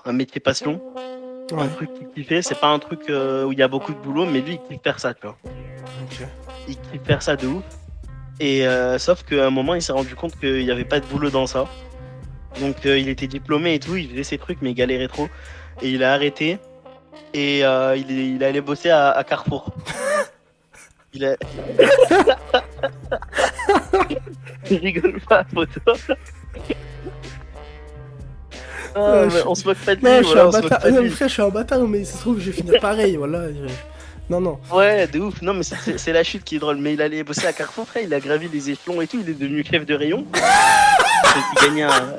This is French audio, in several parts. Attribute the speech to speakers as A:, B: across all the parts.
A: un métier passion, un
B: Ouais,
A: truc qu'il kiffait. C'est pas un truc où il y a beaucoup de boulot, mais lui, il kiffe faire ça, tu vois.
B: ok.
A: Il kiffe faire ça de ouf. Et sauf qu'à un moment, il s'est rendu compte qu'il n'y avait pas de boulot dans ça. Donc il était diplômé et tout, il faisait ses trucs, mais il galérait trop. Et il a arrêté et il allait bosser à Carrefour. Il a... Il rigole pas, photo. Ah, mais
B: Je...
A: on se moque pas de
B: Non,
A: lui,
B: je suis un
A: voilà, on se moque
B: bâtard.
A: pas de
B: Non, mais
A: lui.
B: frère, je suis un bâtard, mais ça se trouve, je vais finir pareil, voilà. Non, non.
A: Ouais, de ouf. Non, mais c'est la chute qui est drôle. Mais il allait bosser à Carrefour, frère, il a gravi les échelons et tout, il est devenu chef de rayon. Donc il gagnait un...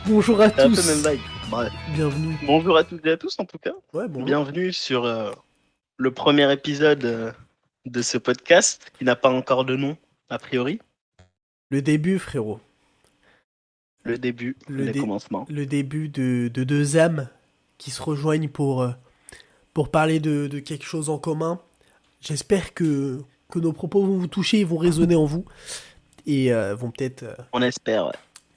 B: Bonjour à
A: C'est un peu même
B: tous.
A: vibe. Bref.
B: Bienvenue.
A: Bonjour à toutes et à tous, en tout cas.
B: Ouais, bonjour.
A: Bienvenue sur le premier épisode de ce podcast qui n'a pas encore de nom, a priori.
B: Le début, frérot.
A: Le début,
B: Le,
A: les
B: dé-
A: commencements.
B: le début de deux âmes qui se rejoignent pour parler de quelque chose en commun. J'espère que nos propos vont vous toucher, vont résonner en vous et vont
A: On espère, ouais.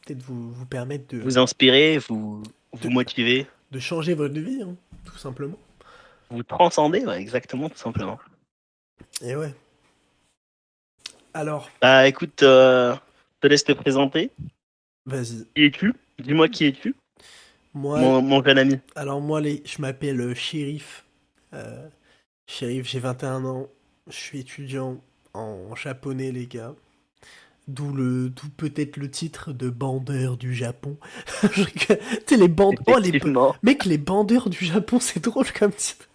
B: peut-être vous permettre
A: Vous inspirer, vous
B: de,
A: motiver,
B: de changer votre vie, hein, tout simplement.
A: vous transcender, ouais, exactement, tout simplement.
B: Et ouais. Alors,
A: Bah écoute, je te laisse te présenter.
B: vas-y.
A: Qui es-tu? Dis-moi qui es-tu,
B: Moi,
A: mon jeune ami.
B: alors moi, je m'appelle Shérif. Euh, Shérif, j'ai 21 ans. Je suis étudiant en japonais, les gars. D'où peut-être le titre de bandeur du Japon. Tu sais, les bandes. Oh,
A: Effectivement.
B: mec, les bandeurs du Japon, c'est drôle comme titre.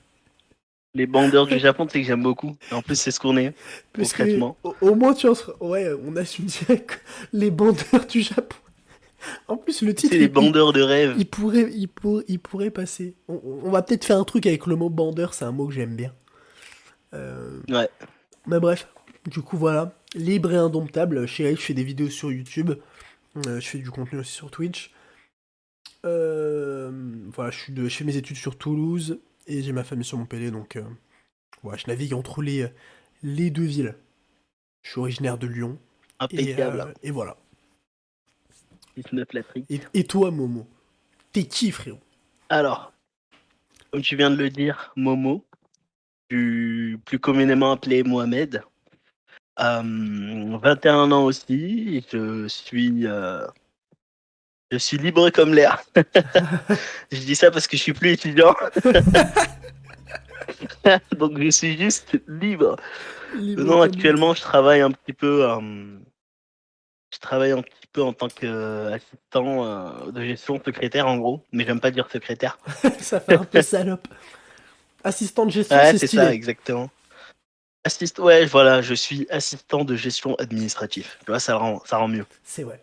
A: Les bandeurs du Japon, tu sais que j'aime beaucoup. Et en plus, c'est ce qu'on est,
B: Parce que,
A: concrètement.
B: au moins, tu vois, ouais, on assume direct les bandeurs du Japon. En plus, le
A: C'est
B: titre,
A: les bandeurs de rêve.
B: il pourrait passer. On va peut-être faire un truc avec le mot bandeur, c'est un mot que j'aime bien. Euh,
A: Ouais.
B: mais bref, du coup, voilà. Libre et indomptable. Chez elle, je fais des vidéos sur YouTube. Je fais du contenu aussi sur Twitch. Voilà, je fais mes études sur Toulouse et j'ai ma famille sur Montpellier, donc voilà, je navigue entre les deux villes. Je suis originaire de Lyon
A: Impeccable.
B: et voilà.
A: 19 la trique.
B: Et toi, Momo, t'es qui, frérot?
A: Alors, comme tu viens de le dire, Momo, plus communément appelé Mohamed. 21 ans aussi, je suis libre comme l'air. Je dis ça parce que je suis plus étudiant, donc je suis juste libre.
B: Libre
A: Non,
B: comme l'air.
A: actuellement, je travaille un petit peu en tant qu'assistant de gestion, secrétaire en gros, mais j'aime pas dire secrétaire.
B: Ça fait un peu salope. Assistant de gestion,
A: Ouais,
B: c'est
A: c'est ça,
B: stylé.
A: exactement. Ouais, voilà, je suis assistant de gestion administrative. Tu vois, ça rend mieux.
B: C'est vrai.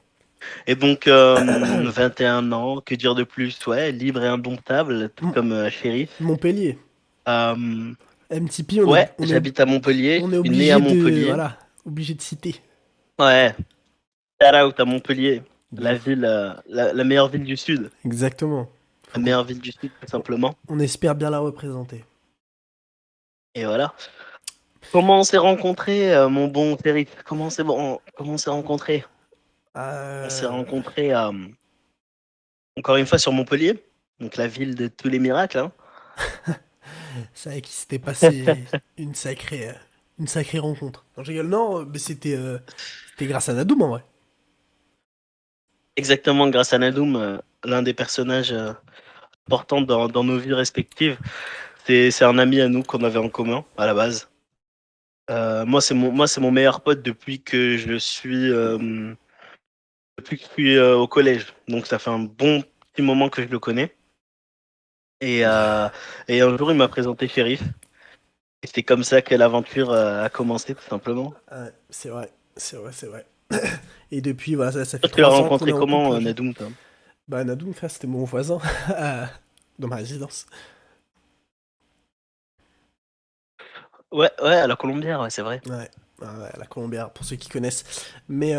A: Et donc, 21 ans, que dire de plus? Ouais, libre et indomptable, tout
B: M-
A: comme Shérif.
B: Montpellier.
A: Euh,
B: MTP,
A: ouais, j'habite à Montpellier,
B: on
A: je
B: est
A: suis né à
B: obligé de,
A: Montpellier.
B: voilà, obligé de citer.
A: Ouais, shout out à Montpellier,
B: De
A: la
B: ouf.
A: ville, la meilleure ville du Sud.
B: Exactement.
A: La meilleure ville du Sud, tout simplement.
B: On espère bien la représenter.
A: Et voilà. Comment on s'est rencontrés, mon bon Shérif? Comment on s'est rencontrés? On s'est
B: Euh,
A: rencontrés, encore une fois, sur Montpellier, donc la ville de tous les miracles, hein.
B: c'est vrai qu'il s'était passé une sacrée rencontre. Non, je rigole. Non, mais c'était grâce à Nadoum en vrai.
A: Exactement, grâce à Nadoum, l'un des personnages importants dans nos vies respectives. C'est un ami à nous qu'on avait en commun à la base. Moi, c'est mon meilleur pote depuis que je suis au collège. Donc ça fait un bon petit moment que je le connais. Et, euh, et un jour, il m'a présenté Shérif. Et c'est comme ça que l'aventure a commencé, tout simplement.
B: Ouais, c'est vrai, c'est vrai, c'est vrai. Et depuis, voilà, ça fait
A: Toi, tu l'as
B: 3 ans qu'on est
A: rencontré
B: en
A: comment,
B: couple.
A: Nadoum, toi?
B: Bah, Nadoum, frère, c'était mon voisin dans ma résidence.
A: Ouais, à la Colombière, ouais, c'est vrai.
B: Ouais, ouais, la Colombière, pour ceux qui connaissent. Mais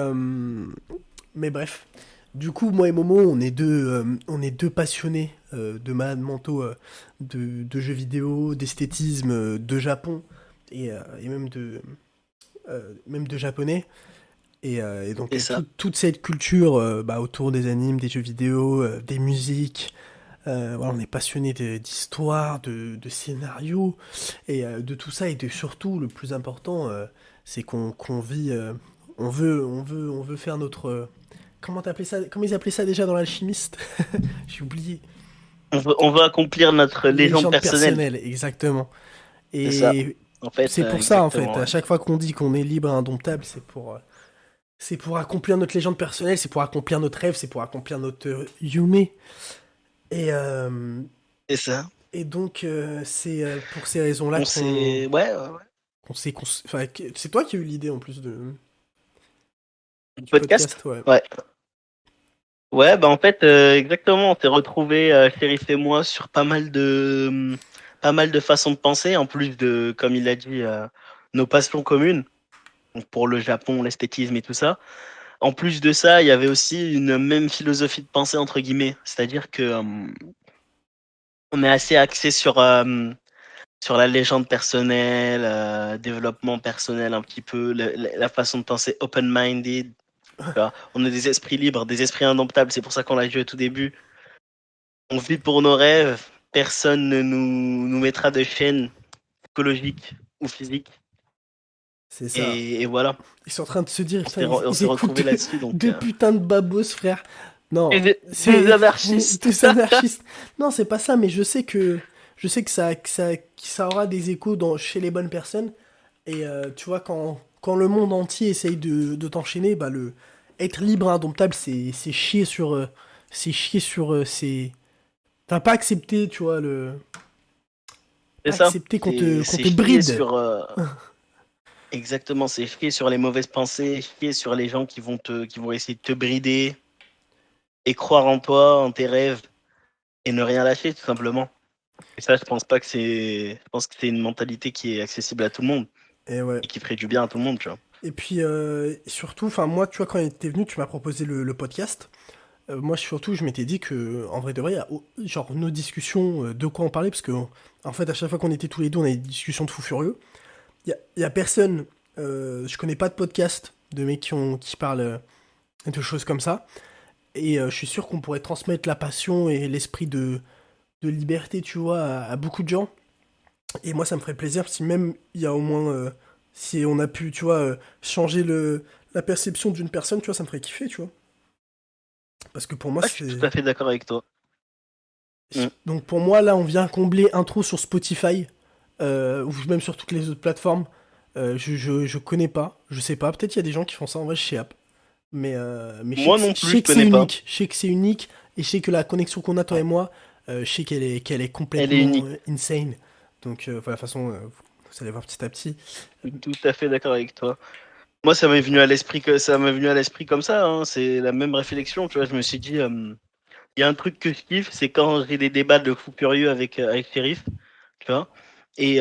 B: bref. Du coup, moi et Momo, on est deux passionnés de malades mentaux, de jeux vidéo, d'esthétisme, de Japon et même même de japonais. Et donc
A: C'est ça.
B: toute cette culture autour des animes, des jeux vidéo, des musiques. Voilà, on est passionné d'histoire, de scénario, et de tout ça. Et de surtout, le plus important, c'est qu'on vit. On veut faire notre. Comment t'appelais ça? Comment ils appelaient ça déjà dans l'alchimiste? J'ai oublié.
A: On veut accomplir notre légende
B: Légende
A: personnelle.
B: personnelle, exactement.
A: C'est ça.
B: Et
A: En fait,
B: c'est pour ça, en fait.
A: exactement.
B: À
A: Ouais.
B: chaque fois qu'on dit qu'on est libre et indomptable, c'est pour accomplir notre légende personnelle, c'est pour accomplir notre rêve, c'est pour accomplir notre Yume. Et, euh,
A: C'est ça.
B: et donc, c'est pour ces raisons-là
A: On s'est. Ouais, ouais, ouais.
B: qu'on s'est. Enfin, c'est toi qui as eu l'idée en plus
A: Le
B: du
A: podcast?
B: podcast, ouais.
A: Ouais. Ouais, bah en fait, exactement. On s'est retrouvés, Shérif et moi, sur pas mal de façons de penser, en plus de, comme il a dit, nos passions communes. Donc pour le Japon, l'esthétisme et tout ça. En plus de ça, il y avait aussi une même philosophie de pensée, entre guillemets. C'est-à-dire que on est assez axé sur la légende personnelle, développement personnel un petit peu, la façon de penser open-minded. Tu vois. On est des esprits libres, des esprits indomptables. C'est pour ça qu'on l'a dit au tout début. On vit pour nos rêves. Personne ne nous mettra de chaîne psychologique ou physique.
B: C'est ça.
A: Et voilà.
B: Ils sont en train de se dire,
A: On
B: putain,
A: s'est,
B: ils,
A: on
B: ils
A: s'est
B: écoutent
A: retrouvés là-dessus. Donc,
B: deux putains de babos, frère. Non,
A: des
B: c'est
A: anarchistes.
B: des anarchistes. Non, c'est pas ça, mais je sais que ça aura des échos chez les bonnes personnes. Et tu vois, quand le monde entier essaye de t'enchaîner, être libre, indomptable, c'est chier sur, Enfin, pas accepter, tu vois,
A: C'est
B: pas
A: ça.
B: accepter qu'on
A: C'est,
B: te, qu'on
A: c'est
B: te
A: chier
B: bride.
A: sur. Exactement, c'est chier sur les mauvaises pensées, chier sur les gens qui vont essayer de te brider et croire en toi, en tes rêves et ne rien lâcher tout simplement. Et ça, je pense que c'est une mentalité qui est accessible à tout le monde
B: Et ouais.
A: et qui ferait du bien à tout le monde, tu vois.
B: Et puis, surtout, enfin, moi, tu vois, quand t'es venu, tu m'as proposé le podcast. Moi, surtout, je m'étais dit que, en vrai de vrai, genre, nos discussions, de quoi on parlait, parce que, en fait, à chaque fois qu'on était tous les deux, on avait des discussions de fous furieux. Il y a personne, je connais pas de podcast de mecs qui parlent de choses comme ça. Et je suis sûr qu'on pourrait transmettre la passion et l'esprit de liberté, tu vois, à beaucoup de gens. Et moi, ça me ferait plaisir si même il y a au moins, si on a pu, tu vois, changer la perception d'une personne, tu vois, ça me ferait kiffer, tu vois. Parce que pour moi,
A: Ouais, je suis tout
B: c'est.
A: à fait d'accord avec toi. Mm.
B: Donc pour moi, là, on vient combler un trou sur Spotify, ou même sur toutes les autres plateformes. Je connais pas, je sais pas. Peut-être il y a des gens qui font ça, en vrai, je sais pas. Mais
A: Moi non
B: je
A: plus,
B: sais
A: je
B: que c'est
A: connais pas.
B: unique. Je sais que c'est unique, et je sais que la connexion qu'on a, toi et moi, je sais qu'elle est
A: Elle est
B: complètement
A: unique.
B: insane. Donc, voilà, de toute façon, vous allez voir petit à petit.
A: Je suis tout à fait d'accord avec toi. Moi, ça m'est venu à l'esprit comme ça, hein. C'est la même réflexion, tu vois. Je me suis dit, il y a un truc que je kiffe, c'est quand j'ai des débats de fou furieux avec Shérif, tu vois. Et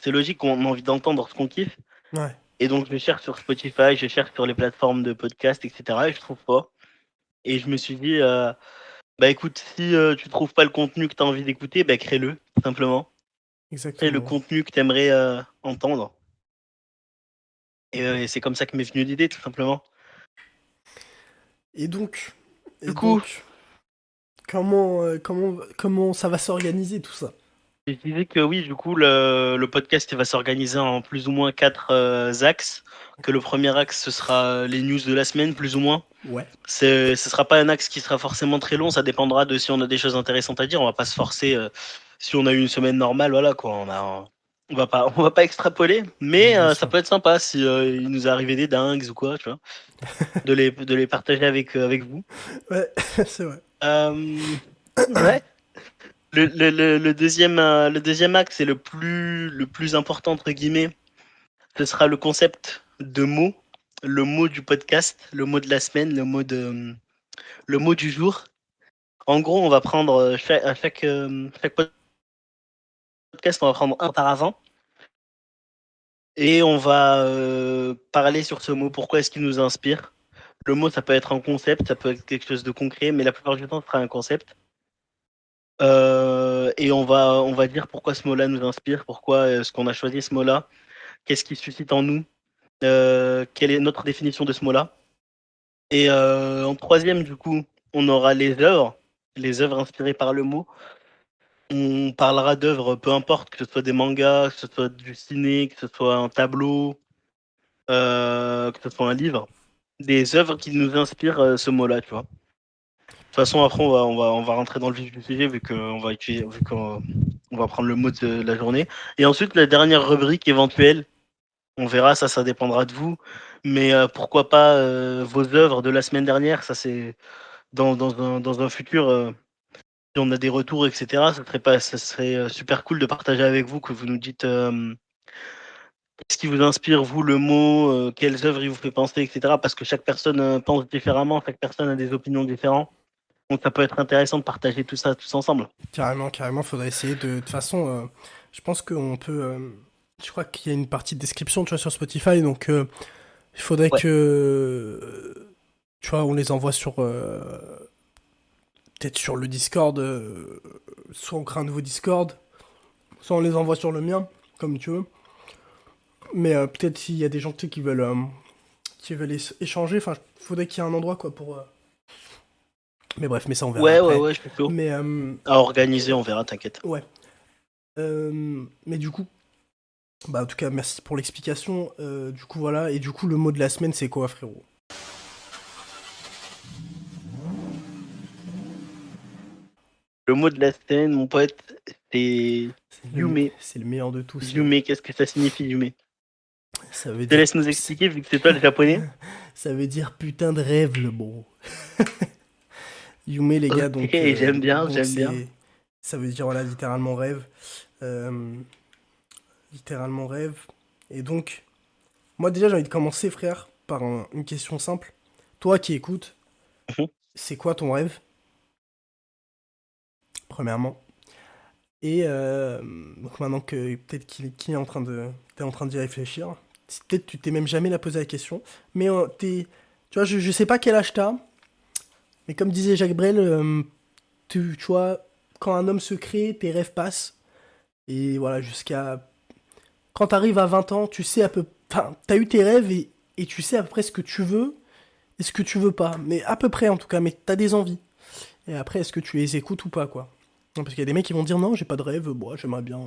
A: c'est logique qu'on a envie d'entendre ce qu'on kiffe.
B: Ouais,
A: Et donc, je cherche sur Spotify, je cherche sur les plateformes de podcast, etc. Et je trouve pas. Et je me suis dit, bah écoute, si tu trouves pas le contenu que tu as envie d'écouter, bah crée-le, tout simplement. Crée le
B: exactement.
A: contenu que tu aimerais entendre. Et c'est comme ça que m'est venue l'idée, tout simplement.
B: Et donc,
A: Du
B: et
A: coup,
B: donc, comment ça va s'organiser tout ça?
A: je disais que oui, du coup, le podcast il va s'organiser en plus ou moins quatre axes. Que le premier axe, ce sera les news de la semaine, plus ou moins.
B: Ouais,
A: Ce sera pas un axe qui sera forcément très long, ça dépendra de si on a des choses intéressantes à dire. On va pas se forcer. Si on a eu une semaine normale, voilà quoi. On va pas extrapoler, mais
B: bien
A: ça
B: sûr.
A: peut être sympa si il nous est arrivé des dingues ou quoi, tu vois, de les partager avec vous.
B: Ouais, c'est vrai.
A: Ouais. Le deuxième axe, c'est le plus important, entre guillemets. Ce sera le concept de mots, le mot du podcast, le mot de la semaine, le mot du jour. En gros, on va prendre à chaque podcast, on va prendre un auparavant et on va parler sur ce mot. Pourquoi est-ce qu'il nous inspire? Le mot, ça peut être un concept, ça peut être quelque chose de concret, mais la plupart du temps, ce sera un concept. Et on va dire pourquoi ce mot-là nous inspire, pourquoi est-ce qu'on a choisi ce mot-là. qu'est-ce qui suscite en nous, quelle est notre définition de ce mot-là. Et en troisième, du coup, on aura les œuvres inspirées par le mot. On parlera d'œuvres, peu importe, que ce soit des mangas, que ce soit du ciné, que ce soit un tableau, que ce soit un livre. Des œuvres qui nous inspirent ce mot-là, tu vois. De toute façon, après, on va rentrer dans le vif du sujet vu qu'on on va prendre le mot de la journée. Et ensuite, la dernière rubrique éventuelle, on verra, ça dépendra de vous. Mais pourquoi pas vos œuvres de la semaine dernière, ça c'est dans un futur, si on a des retours, etc., ça serait super cool de partager avec vous, que vous nous dites qu'est-ce qui vous inspire, vous, le mot, quelles œuvres il vous fait penser, etc. Parce que chaque personne pense différemment, chaque personne a des opinions différentes. Donc ça peut être intéressant de partager tout ça tous ensemble.
B: Carrément, carrément, faudrait essayer de toute façon, je pense qu'on peut. Je crois qu'il y a une partie de description, tu vois, sur Spotify, donc il faudrait
A: Ouais,
B: que. Tu vois, on les envoie sur. Peut-être sur le Discord, soit on crée un nouveau Discord, soit on les envoie sur le mien, comme tu veux. Mais peut-être s'il y a des gens tu sais, qui veulent échanger, enfin, il faudrait qu'il y ait un endroit, quoi, pour. Mais bref, mais ça, on verra après.
A: ouais, je suis chaud.
B: Mais,
A: À organiser, on verra, t'inquiète.
B: ouais. Mais du coup, bah, en tout cas, merci pour l'explication. Du coup, voilà. Et du coup, le mot de la semaine, c'est quoi, frérot?
A: Le mot de la scène, mon pote, c'est Yume.
B: C'est le meilleur de tous.
A: Yume, qu'est-ce que ça signifie, Yume?
B: Ça veut
A: Je te
B: dire.
A: laisse nous expliquer, vu que c'est toi le japonais.
B: Ça veut dire putain de rêve, le bro. Yume, les gars,
A: Ok, j'aime bien,
B: donc
A: j'aime bien.
B: c'est. Ça veut dire, voilà, littéralement rêve. Euh, littéralement rêve. Et donc, moi, déjà, j'ai envie de commencer, frère, par une question simple. Toi qui écoutes,
A: Mhm.
B: c'est quoi ton rêve? Premièrement. Et donc maintenant que peut-être qu'il est en train de, t'es en train d'y réfléchir, peut-être tu t'es même jamais la posé la question, mais tu vois, je sais pas quel âge t'as, mais comme disait Jacques Brel, tu vois, quand un homme se crée, tes rêves passent, et voilà, jusqu'à, quand t'arrives à 20 ans, tu sais enfin, t'as eu tes rêves et tu sais à peu près ce que tu veux et ce que tu veux pas, mais à peu près en tout cas, mais t'as des envies. Et après, est-ce que tu les écoutes ou pas, quoi? Non, parce qu'il y a des mecs qui vont dire non, j'ai pas de rêve, bon, j'aimerais bien,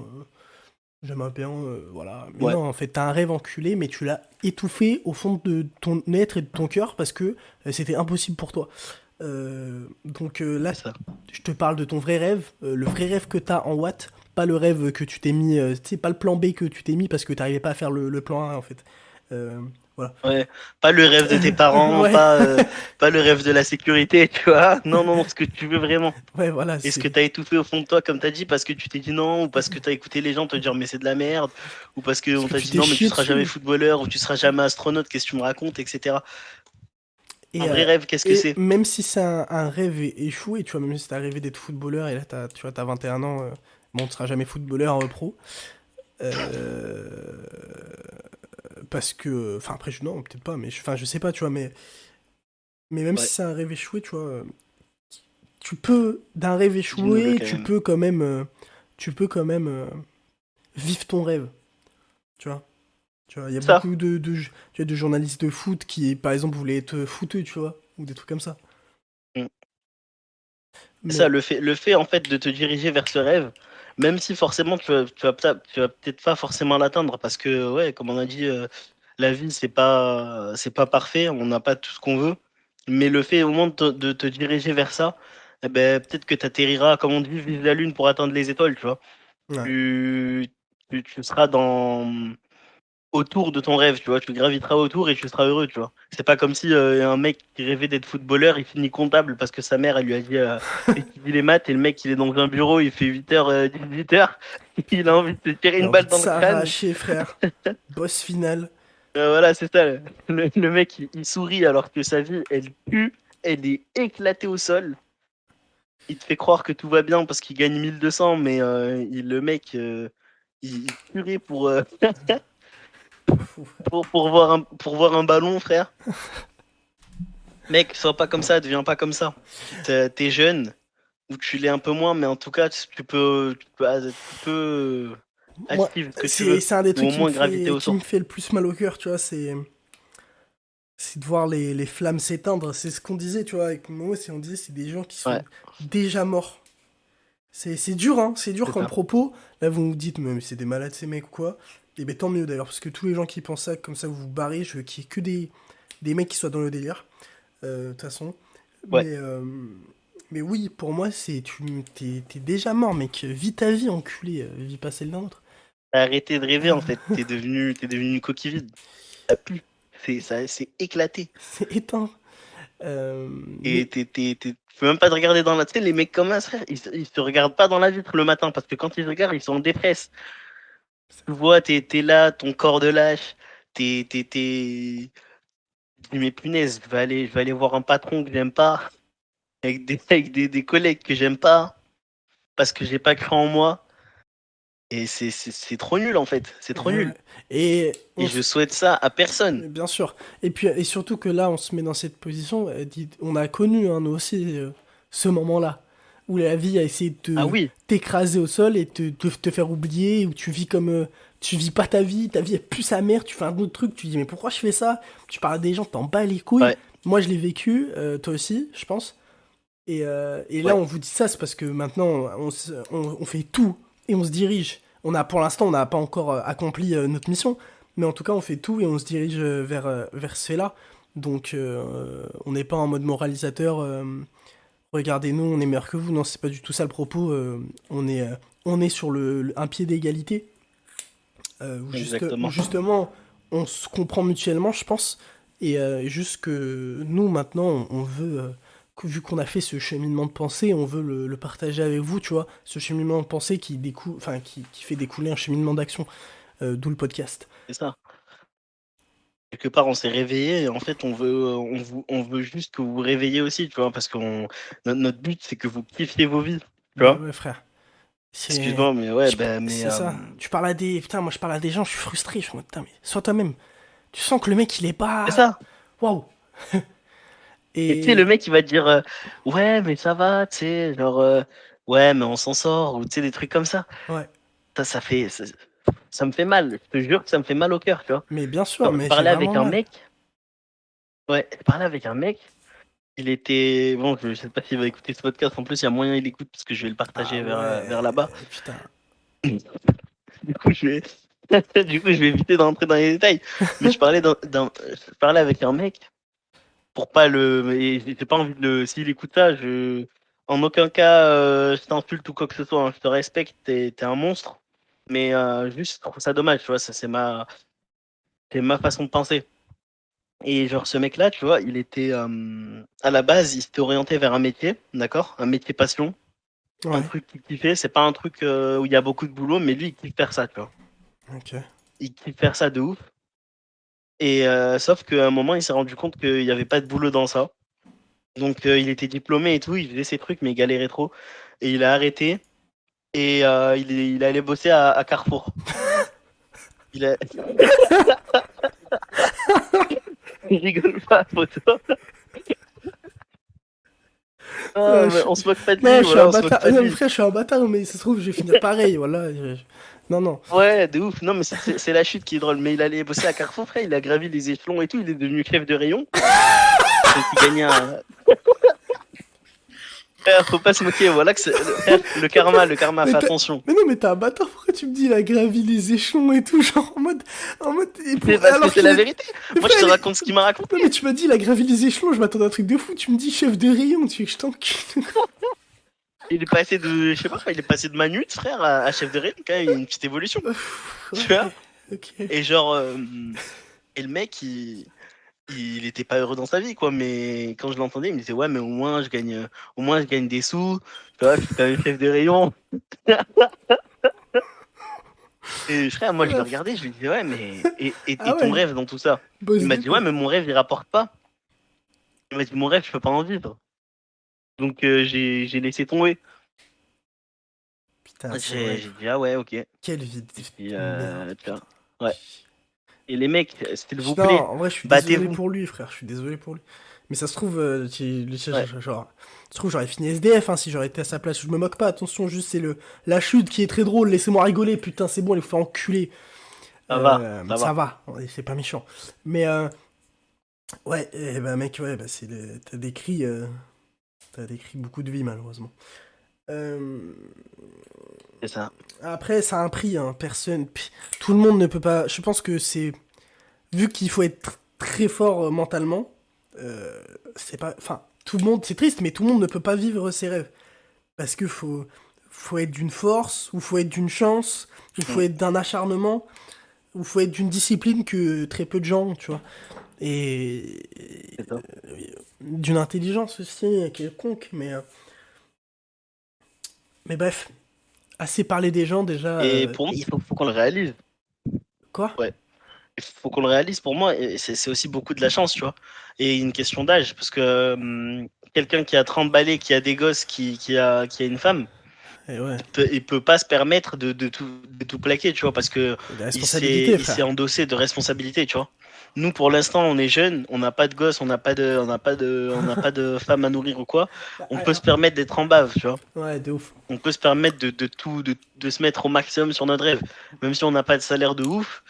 B: voilà. Mais
A: Ouais,
B: non, en fait, t'as un rêve enculé, mais tu l'as étouffé au fond de ton être et de ton cœur parce que c'était impossible pour toi. Donc là,
A: c'est ça.
B: je te parle de ton vrai rêve, le vrai rêve que t'as en Watt, pas le rêve que tu t'es mis, tu sais, pas le plan B que tu t'es mis parce que t'arrivais pas à faire le plan A en fait. Euh, voilà.
A: Ouais, pas le rêve de tes parents,
B: Ouais,
A: pas le rêve de la sécurité, tu vois. Non, non, ce que tu veux vraiment.
B: ouais, voilà,
A: Et ce que
B: c'est.
A: t'as étouffé au fond de toi, comme t'as dit, parce que tu t'es dit non, ou parce que t'as écouté les gens te dire mais c'est de la merde, ou parce
B: Parce
A: qu'on
B: que
A: t'a
B: tu
A: dit
B: t'es
A: non, mais tu
B: chié
A: seras jamais
B: dessus.
A: footballeur, ou tu seras jamais astronaute, qu'est-ce que tu me racontes, etc. Un
B: Et,
A: vrai rêve, qu'est-ce que c'est?
B: même si c'est un rêve échoué, tu vois, même si t'as rêvé d'être footballeur et là, tu vois, t'as 21 ans, bon, tu seras jamais footballeur pro. Euh, parce que, enfin, après, non, peut-être pas, mais enfin, je sais pas, tu vois, mais même si
A: Ouais,
B: c'est un rêve échoué, tu vois, tu peux, d'un rêve
A: dis-nous-le
B: échoué,
A: quand même.
B: tu peux quand même vivre ton rêve, tu vois. Tu vois, il y a
A: Ça,
B: beaucoup tu vois, de journalistes de foot qui, par exemple, voulaient être footeux, tu vois, ou des trucs comme ça.
A: mm. Ça,
B: Mais,
A: le fait en fait de te diriger vers ce rêve, même si forcément tu vas peut-être pas forcément l'atteindre, parce que ouais, comme on a dit, la vie c'est pas parfait, on n'a pas tout ce qu'on veut, mais le fait au moins de te diriger vers ça, eh ben, peut-être que tu atterriras, comme on dit, vive la lune pour atteindre les étoiles, tu vois.
B: ouais.
A: Tu, tu seras autour de ton rêve, tu vois, tu graviteras autour et tu seras heureux, tu vois. C'est pas comme si un mec qui rêvait d'être footballeur, il finit comptable parce que sa mère, elle lui a dit étudie les maths et le mec, il est dans un bureau, il fait 8 heures, 18 heures, il a envie de se tirer
B: J'ai
A: une
B: envie
A: balle
B: de
A: dans le crâne.
B: s'arracher, frère. Boss final.
A: Voilà, c'est ça. Le mec, il sourit alors que sa vie, elle pue, elle est éclatée au sol. Il te fait croire que tout va bien parce qu'il gagne 1200, mais le mec, il purait
B: Fou, frère.
A: pour voir un ballon, frère. Mec, sois pas comme ça, deviens pas comme ça. T'es jeune, ou tu l'es un peu moins, mais en tout cas, tu peux
B: Moi,
A: active ce que tu
B: c'est
A: veux,
B: c'est un des
A: ou
B: trucs
A: au moins graviter
B: qui me
A: autour.
B: fait le plus mal au cœur, tu vois, c'est de voir les flammes s'éteindre. C'est ce qu'on disait, tu vois, avec Momo, on disait c'est des gens qui
A: Ouais,
B: sont déjà morts. C'est dur, hein, c'est dur
A: c'est
B: comme
A: ça.
B: propos. Là, vous vous dites, mais c'est des malades ces mecs ou quoi. Et ben tant mieux d'ailleurs, parce que tous les gens qui pensent ça, comme ça, vous vous barrez. Je veux qu'il y ait que des mecs qui soient dans le délire, de toute façon.
A: Ouais.
B: Mais oui, pour moi, t'es déjà mort, mec. Vis ta vie, enculé. Vis pas celle d'un autre.
A: T'as arrêté de rêver en fait. T'es devenu une coquille vide. T'as plus. C'est éclaté.
B: C'est éteint.
A: Et
B: Mais
A: tu peux même pas te regarder dans la. Tu sais, les mecs comme ça, frère, ils se regardent pas dans la vitre le matin parce que quand ils se regardent, ils sont en dépresse. Tu vois, t'es là, ton corps de lâche. T'es. Je dis, mais punaise, je vais aller voir un patron que j'aime pas, avec des collègues que j'aime pas, parce que j'ai pas cru en moi. Et c'est trop nul en fait. C'est trop
B: ouais.
A: nul.
B: Et
A: Et je souhaite ça à personne.
B: bien sûr. Et puis et surtout que là, on se met dans cette position. On a connu, hein, nous aussi, ce moment-là où la vie a essayé de
A: Ah oui,
B: t'écraser au sol et de te faire oublier, où tu vis comme tu vis pas ta vie est plus sa mère. Tu fais un autre truc. Tu dis mais pourquoi je fais ça? Tu parles à des gens, t'en bats les couilles.
A: ouais,
B: Moi, je l'ai vécu, toi aussi, je pense. Et là,
A: ouais,
B: on vous dit ça, c'est parce que maintenant, on fait tout et on se dirige. Pour l'instant, on n'a pas encore accompli notre mission, mais en tout cas, on fait tout et on se dirige vers ce fait-là. Donc, on n'est pas en mode moralisateur. Regardez-nous, on est meilleur que vous. Non, c'est pas du tout ça le propos. On est sur un pied d'égalité, où
A: exactement.
B: justement, on se comprend mutuellement, je pense. Et juste que nous, maintenant, on veut, vu qu'on a fait ce cheminement de pensée, on veut le partager avec vous, tu vois. Ce cheminement de pensée qui fait découler un cheminement d'action, d'où le podcast.
A: C'est ça. Quelque part, on s'est réveillé et en fait, on veut juste que vous vous réveillez aussi, tu vois, parce que notre but, c'est que vous kiffiez vos vies, tu
B: Bah
A: vois.
B: ouais, frère. C'est
A: Excuse-moi, mais ouais, ben, mais
B: c'est ça. Tu parles à des. Putain, moi je parle à des gens, je suis frustré. Je suis en mode, putain, mais sois toi-même. Tu sens que le mec, il est
A: c'est
B: pas.
A: ça.
B: Waouh!
A: Et tu sais, le
B: Et.
A: mec, il va te dire, ouais, mais ça va, tu sais, genre, ouais, mais on s'en sort, ou tu sais, des trucs comme ça.
B: Ouais.
A: Ça me fait mal. Je te jure que ça me fait mal au cœur, tu vois.
B: Mais bien sûr,
A: Genre, je
B: mais j'ai
A: parlais
B: vraiment
A: avec un
B: mal.
A: mec, ouais, je parlais avec un mec. Il était. Bon, je sais pas s'il va écouter ce podcast. En plus, il y a moyen il écoute parce que je vais le
B: Ah
A: partager vers
B: ouais.
A: là-bas.
B: Putain.
A: Du coup, du coup, je vais éviter d'entrer dans les détails. Mais je parlais avec un mec pour pas le. Mais j'ai pas envie de le. S'il écoute ça, en aucun cas, je t'insulte ou quoi que ce soit, hein. Je te respecte, t'es un monstre. Mais juste, je trouve ça dommage, tu vois. Ça, c'est ma façon de penser. Et genre, ce mec-là, tu vois, il était. À la base, il s'était orienté vers un métier, d'accord? Un métier passion. Un
B: Ouais.
A: truc qu'il kiffait. C'est pas un truc où il y a beaucoup de boulot, mais lui, il kiffe faire ça, tu vois.
B: Ok.
A: Il kiffe faire ça de ouf. Et sauf qu'à un moment, il s'est rendu compte qu'il n'y avait pas de boulot dans ça. Donc, il était diplômé et tout, il faisait ses trucs, mais il galérait trop. Et il a arrêté et il allait bosser à Carrefour. Il a... Il rigole pas, photo. Ah,
B: Euh,
A: mais
B: je-
A: on se moque pas de
B: Non,
A: lui,
B: je suis un
A: voilà, on se moque
B: bâtard.
A: pas de
B: Non, mais
A: lui.
B: frère, je suis un bâtard, mais ça se trouve, je vais finir pareil. Voilà. Non, non.
A: Ouais, de ouf. Non, mais c'est la chute qui est drôle. Mais il allait bosser à Carrefour, frère. Il a gravi les échelons et tout. Il est devenu chef de rayon. Donc, il gagnait un. Frère, faut pas se moquer. Voilà que frère, le karma,
B: Mais,
A: fais attention.
B: mais non, mais t'es un bâtard. Pourquoi tu me dis il a gravi les échelons et tout? Genre en mode
A: C'est parce que
B: alors
A: c'est
B: qu'il
A: la
B: est.
A: vérité.
B: Mais
A: Moi, je
B: frère,
A: te raconte ce qu'il m'a raconté.
B: non, mais tu m'as dit il a gravi les échelons. Je m'attendais à un truc de fou. Tu me dis chef de rayon. Tu veux que je t'encule?
A: Il est passé de, je sais pas, il est passé de manute, frère, à chef de rayon, quand même, une petite évolution. Tu vois?
B: Ouais. Ok.
A: Et genre, et le mec, il était pas heureux dans sa vie, quoi. Mais quand je l'entendais, il me disait, ouais, mais au moins je gagne des sous. Tu vois, je suis quand même chef de rayon. Et frère, moi, je le regardais, je lui disais, ouais, mais, et
B: Ah
A: ton
B: ouais.
A: rêve dans tout ça? Il
B: Boss
A: m'a dit, ouais,
B: d'épée.
A: mais mon rêve, il rapporte pas. Il m'a dit, mon rêve, je peux pas en vivre. Donc, j'ai laissé tomber.
B: Putain, c'est
A: J'ai
B: vrai.
A: j'ai dit, ah ouais, ok. Et
B: Quelle vie
A: puis,
B: de merde.
A: tu vois.
B: Putain.
A: Ouais. Et les mecs, s'il vous
B: Non,
A: plaît,
B: en vrai, je suis désolé
A: battez-vous.
B: pour lui, frère. Je suis désolé pour lui. Mais ça se trouve,
A: Ouais,
B: genre, ça se trouve, j'aurais fini SDF, hein, si j'aurais été à sa place. Je me moque pas, attention, juste c'est la chute qui est très drôle, laissez-moi rigoler, putain, c'est bon, il faut faire enculer.
A: ça va, ça
B: Ça
A: va.
B: va, ouais, c'est pas méchant. Mais, ouais, bah, mec, ouais, bah, t'as décrit beaucoup de vie, malheureusement. Euh,
A: C'est ça.
B: Après, ça a un prix, hein, tout le monde ne peut pas, je pense que vu qu'il faut être très fort mentalement, euh, c'est pas, enfin, tout le monde, c'est triste, mais tout le monde ne peut pas vivre ses rêves. Parce que faut être d'une force, ou faut être d'une chance, ou faut
A: Mm,
B: être d'un acharnement, ou faut être d'une discipline que très peu de gens, tu vois. Et
A: c'est ça.
B: d'une intelligence aussi quelconque, mais bref, assez parler des gens déjà.
A: Et pour moi, il faut qu'on le réalise.
B: Quoi?
A: Ouais. Il faut qu'on le réalise pour moi. Et c'est aussi beaucoup de la chance, tu vois. Et une question d'âge. Parce que quelqu'un qui a 30 balais, qui a des gosses, qui a une femme,
B: Et ouais,
A: il peut pas se permettre de tout plaquer, tu vois. Parce que
B: et des
A: il s'est,
B: responsabilités,
A: il s'est
B: frère.
A: endossé de responsabilités, tu vois. Nous, pour l'instant, on est jeunes, on n'a pas de gosses, on n'a pas de femme à nourrir ou quoi. On peut se permettre d'être en bave, tu vois.
B: Ouais, de ouf.
A: On peut se permettre de se mettre au maximum sur notre rêve. Même si on n'a pas de salaire de ouf,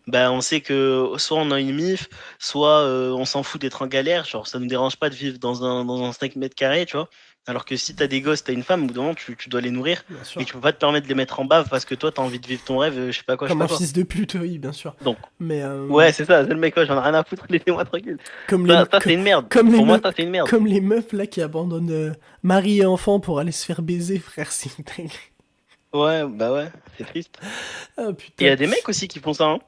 A: ben on sait que soit on a une MIF, soit on s'en fout d'être en galère. Genre, ça nous dérange pas de vivre dans un 5 mètres carrés, tu vois. Alors que si t'as des gosses, t'as une femme, au bout d'un moment, tu dois les nourrir
B: Bien
A: et
B: sûr.
A: tu peux pas te permettre de les mettre en bave parce que toi, t'as envie de vivre ton rêve, je sais pas quoi, je sais
B: Comme
A: pas
B: un
A: quoi.
B: fils de pute, oui, bien sûr.
A: Donc,
B: Mais
A: ouais, c'est ça, c'est le mec, ouais, j'en ai rien à foutre, laissez-moi tranquille.
B: comme les,
A: Ça, c'est une merde.
B: comme les
A: Pour moi,
B: meufs,
A: ça, c'est une merde.
B: comme les meufs là qui abandonnent mari et enfant pour aller se faire baiser, frère, c'est une dinguerie.
A: Ouais, bah ouais, c'est triste.
B: Ah
A: Et il y
B: putain.
A: a des mecs aussi qui font ça, hein.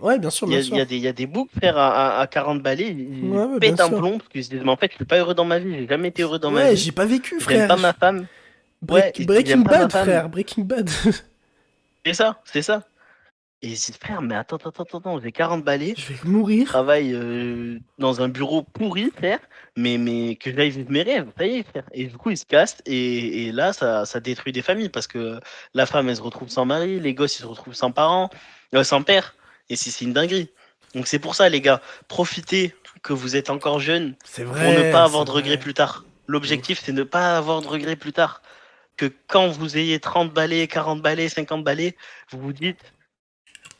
B: Ouais, bien sûr,
A: Il y
B: bien
A: a, il y a
B: sûr.
A: des, il y a des boucs, frère, à 40 balais, ils
B: Ouais, ouais, bien
A: pètent un
B: sûr.
A: plomb parce qu'ils se disent, mais en fait, je suis pas heureux dans ma vie, j'ai jamais été heureux dans ma
B: Ouais,
A: vie,
B: j'ai pas vécu,
A: j'aime
B: frère.
A: pas ma femme. Ouais,
B: Breaking
A: j'aime pas ma
B: Bad,
A: femme.
B: frère, Breaking Bad.
A: C'est ça, c'est ça. Et ils se disent, frère, mais attends, attends, attends, attends, j'ai 40 balais,
B: Je vais
A: je
B: mourir.
A: travaille dans un bureau pourri, frère, mais que j'aille vivre mes rêves, ça y est, frère. Et du coup, ils se cassent, et là, ça détruit des familles, parce que la femme, elle se retrouve sans mari, les gosses, ils se retrouvent sans parents, sans père, et c'est une dinguerie. Donc c'est pour ça, les gars, profitez que vous êtes encore jeunes pour ne pas
B: C'est
A: avoir de regrets
B: vrai.
A: plus tard.
B: De ouf.
A: L'objectif, c'est ne pas avoir de regrets plus tard. Que quand vous ayez 30 balais, 40 balais, 50 balais, vous vous dites,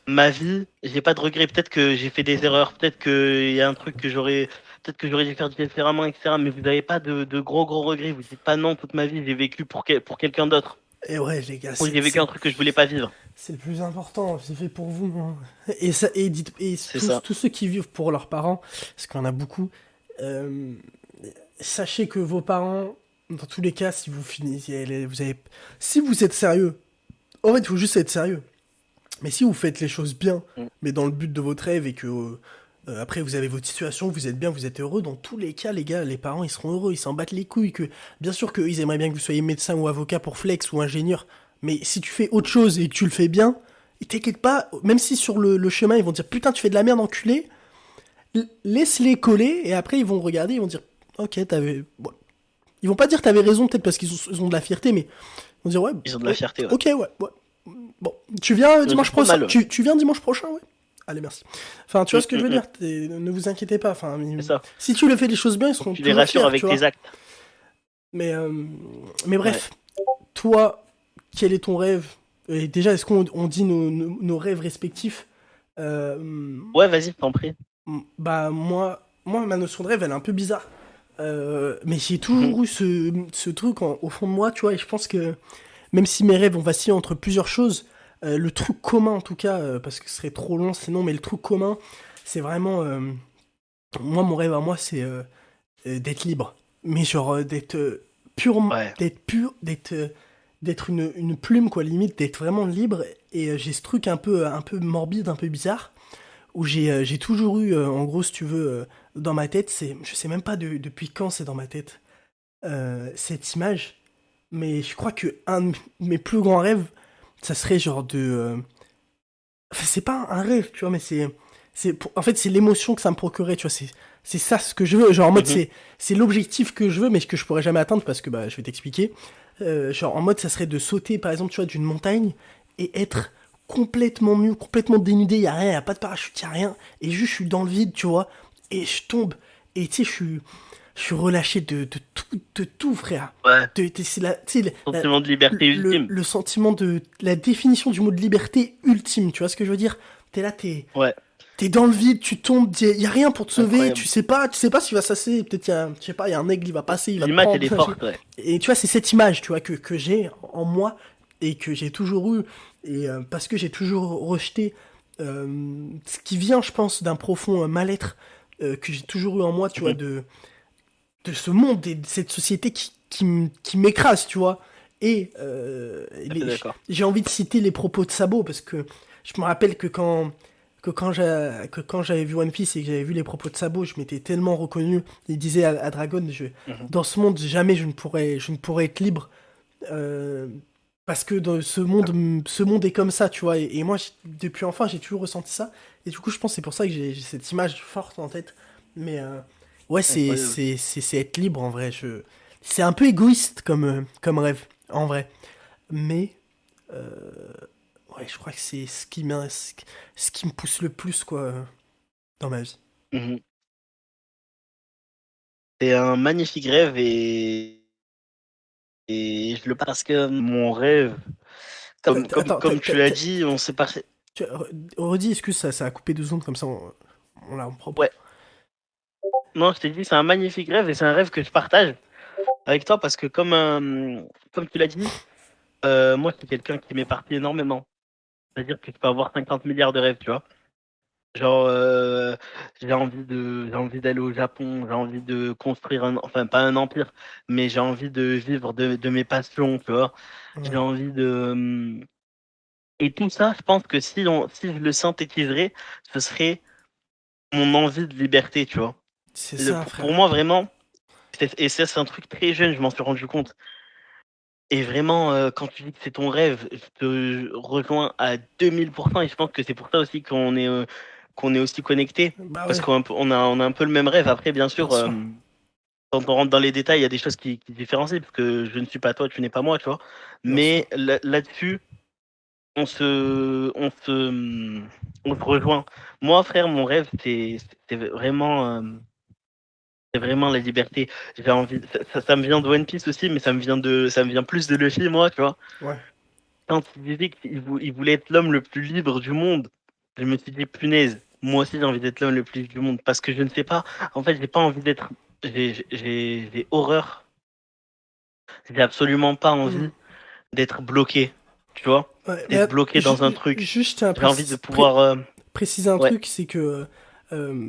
A: ma vie, j'ai pas de regrets. Peut-être que j'ai fait des erreurs, peut-être qu'il y a un truc peut-être que j'aurais dû faire différemment, etc. Mais vous n'avez pas de gros gros regrets. Vous dites pas non, toute ma vie j'ai vécu pour quelqu'un d'autre.
B: Et ouais, les gars,
A: Ou j'ai vécu un truc que je voulais pas vivre.
B: c'est le plus important. C'est fait pour vous, hein. Et
A: C'est
B: tous,
A: ça.
B: tous ceux qui vivent pour leurs parents, parce qu'il y en a beaucoup, euh, sachez que vos parents, dans tous les cas, si vous finissez, si vous êtes sérieux, en fait, il faut juste être sérieux. Mais si vous faites les choses bien,
A: Mm.
B: mais dans le but de votre rêve et que après vous avez votre situation, vous êtes bien, vous êtes heureux, dans tous les cas, les gars, les parents ils seront heureux, ils s'en battent les couilles. Bien sûr qu'ils aimeraient bien que vous soyez médecin ou avocat pour flex ou ingénieur, mais si tu fais autre chose et que tu le fais bien, et t'inquiète pas, même si sur le chemin ils vont dire putain tu fais de la merde enculé, laisse-les coller et après ils vont regarder, ils vont dire ok t'avais. Bon. Ils vont pas dire t'avais raison peut-être parce qu'ils ont de la fierté, mais ils vont dire ouais,
A: Ils ont de la
B: ouais,
A: fierté, ouais.
B: ok ouais, ouais. Bon, tu viens
A: Ils ont dit
B: dimanche
A: pas
B: prochain.
A: mal, ouais.
B: Tu viens dimanche prochain, ouais. Allez, merci. Enfin, tu vois
A: Mm,
B: ce que je
A: mm,
B: veux
A: mm.
B: dire. Ne vous inquiétez pas. Enfin,
A: C'est ça.
B: si tu le fais les choses bien, ils
A: Faut que
B: seront
A: tu les
B: toujours
A: rassures
B: fiers,
A: avec
B: tu
A: tes
B: vois.
A: actes.
B: Mais, euh, mais
A: Ouais.
B: bref, toi, quel est ton rêve? Et déjà, est-ce qu'on dit nos rêves respectifs? Euh,
A: Ouais, vas-y, t'en prie.
B: Bah, ma notion de rêve, elle est un peu bizarre. Mais j'ai
A: Mhm.
B: toujours eu ce truc au fond de moi, tu vois, et je pense que même si mes rêves ont vacillé entre plusieurs choses, le truc commun en tout cas, parce que ce serait trop long sinon, mais le truc commun, c'est vraiment. Moi, mon rêve à moi, c'est d'être libre. Mais genre,
A: Ouais.
B: d'être pur, d'être une plume, quoi, limite, d'être vraiment libre. Et j'ai ce truc un peu morbide, un peu bizarre, où j'ai toujours eu, en gros, si tu veux, dans ma tête, je sais même pas depuis quand c'est dans ma tête, cette image, mais je crois que un de mes plus grands rêves, ça serait genre enfin, c'est pas un rêve, tu vois, mais en fait, c'est l'émotion que ça me procurait, tu vois, c'est ça ce que je veux, genre en mode,
A: Mhm.
B: c'est l'objectif que je veux, mais que je pourrais jamais atteindre parce que, bah, je vais t'expliquer. Genre en mode, ça serait de sauter, par exemple, tu vois, d'une montagne et être complètement nu, complètement dénudé, y a rien, y a pas de parachute, y a rien, et juste je suis dans le vide, tu vois, et je tombe, Et tu sais, je suis relâché de tout, frère.
A: Ouais,
B: C'est tu sais,
A: sentiment de liberté ultime.
B: le sentiment de la définition du mot de liberté ultime. Tu vois ce que je veux dire? T'es là,
A: Ouais,
B: t'es dans le vide, tu tombes, y a rien pour te sauver,
A: incroyable.
B: tu sais pas s'il va s'asser, peut-être je sais pas, il y a un aigle, il va passer, il va te
A: L'image, elle
B: prendre.
A: est forte, ouais.
B: Et tu vois, c'est cette image, tu vois, que j'ai en moi et que j'ai toujours eu, et parce que j'ai toujours rejeté ce qui vient, je pense, d'un profond mal-être que j'ai toujours eu en moi, tu vois,
A: Mhm.
B: de ce monde et de cette société qui m'écrase, tu vois. Et
A: Tout à fait d'accord.
B: j'ai envie de citer les propos de Sabo parce que je me rappelle que quand j'avais vu One Piece et que j'avais vu les propos de Sabo, je m'étais tellement reconnu. Il disait à Dragon,
A: Mhm.
B: dans ce monde, jamais je ne pourrais être libre euh, parce que dans ce monde est comme ça, tu vois. Et moi, depuis enfant, j'ai toujours ressenti ça. Et du coup, je pense que c'est pour ça que j'ai cette image forte en tête. Mais ouais,
A: Incroyable.
B: c'est être libre en vrai. C'est un peu égoïste comme rêve, en vrai. Mais ouais, je crois que c'est ce qui me pousse le plus, quoi, dans ma vie.
A: Mhm. C'est un magnifique rêve et je le parce que mon rêve,
B: Attends,
A: comme tu l'as dit, on s'est pas.
B: redis, excuse, ça a coupé 2 secondes, comme ça on l'a en propre.
A: Ouais, non, je t'ai dit, c'est un magnifique rêve et c'est un rêve que je partage avec toi parce que comme tu l'as dit, moi, je suis quelqu'un qui m'éparpille énormément. C'est-à-dire que je peux avoir 50 milliards de rêves, tu vois. Genre, j'ai envie d'aller au Japon, j'ai envie de construire enfin, pas un empire, mais j'ai envie de vivre de mes passions, tu vois. J'ai
B: Ouais,
A: envie et tout ça, je pense que si je le synthétiserais, ce serait mon envie de liberté, tu vois.
B: c'est ça,
A: Pour
B: frère.
A: moi, vraiment, et ça, c'est un truc très jeune, je m'en suis rendu compte. Et vraiment, quand tu dis que c'est ton rêve, je te rejoins à 2000% et je pense que c'est pour ça aussi qu'on est aussi connectés.
B: Bah
A: Parce
B: ouais,
A: on a un peu le même rêve. Après, bien
B: bien
A: sûr,
B: sûr.
A: quand on rentre dans les détails, il y a des choses qui différencient, parce que je ne suis pas toi, tu n'es pas moi, tu vois.
B: Bien sûr.
A: Mais là-dessus, on se, on se, on se rejoint. Moi, frère, mon rêve, c'est vraiment la liberté. J'ai envie, ça me vient de One Piece aussi, mais ça me vient plus de Luffy, moi, tu vois.
B: Ouais.
A: Quand il disait qu'il voulait être l'homme le plus libre du monde, je me suis dit, punaise, moi aussi j'ai envie d'être l'homme le plus libre du monde. Parce que je ne sais pas, en fait, j'ai pas envie d'être. J'ai horreur, j'ai absolument pas
B: Hmm.
A: envie d'être bloqué, tu vois,
B: Ouais, mais
A: d'être bloqué dans un truc.
B: juste, je tiens à
A: J'ai envie de pouvoir.
B: préciser un
A: Ouais,
B: truc, c'est que euh,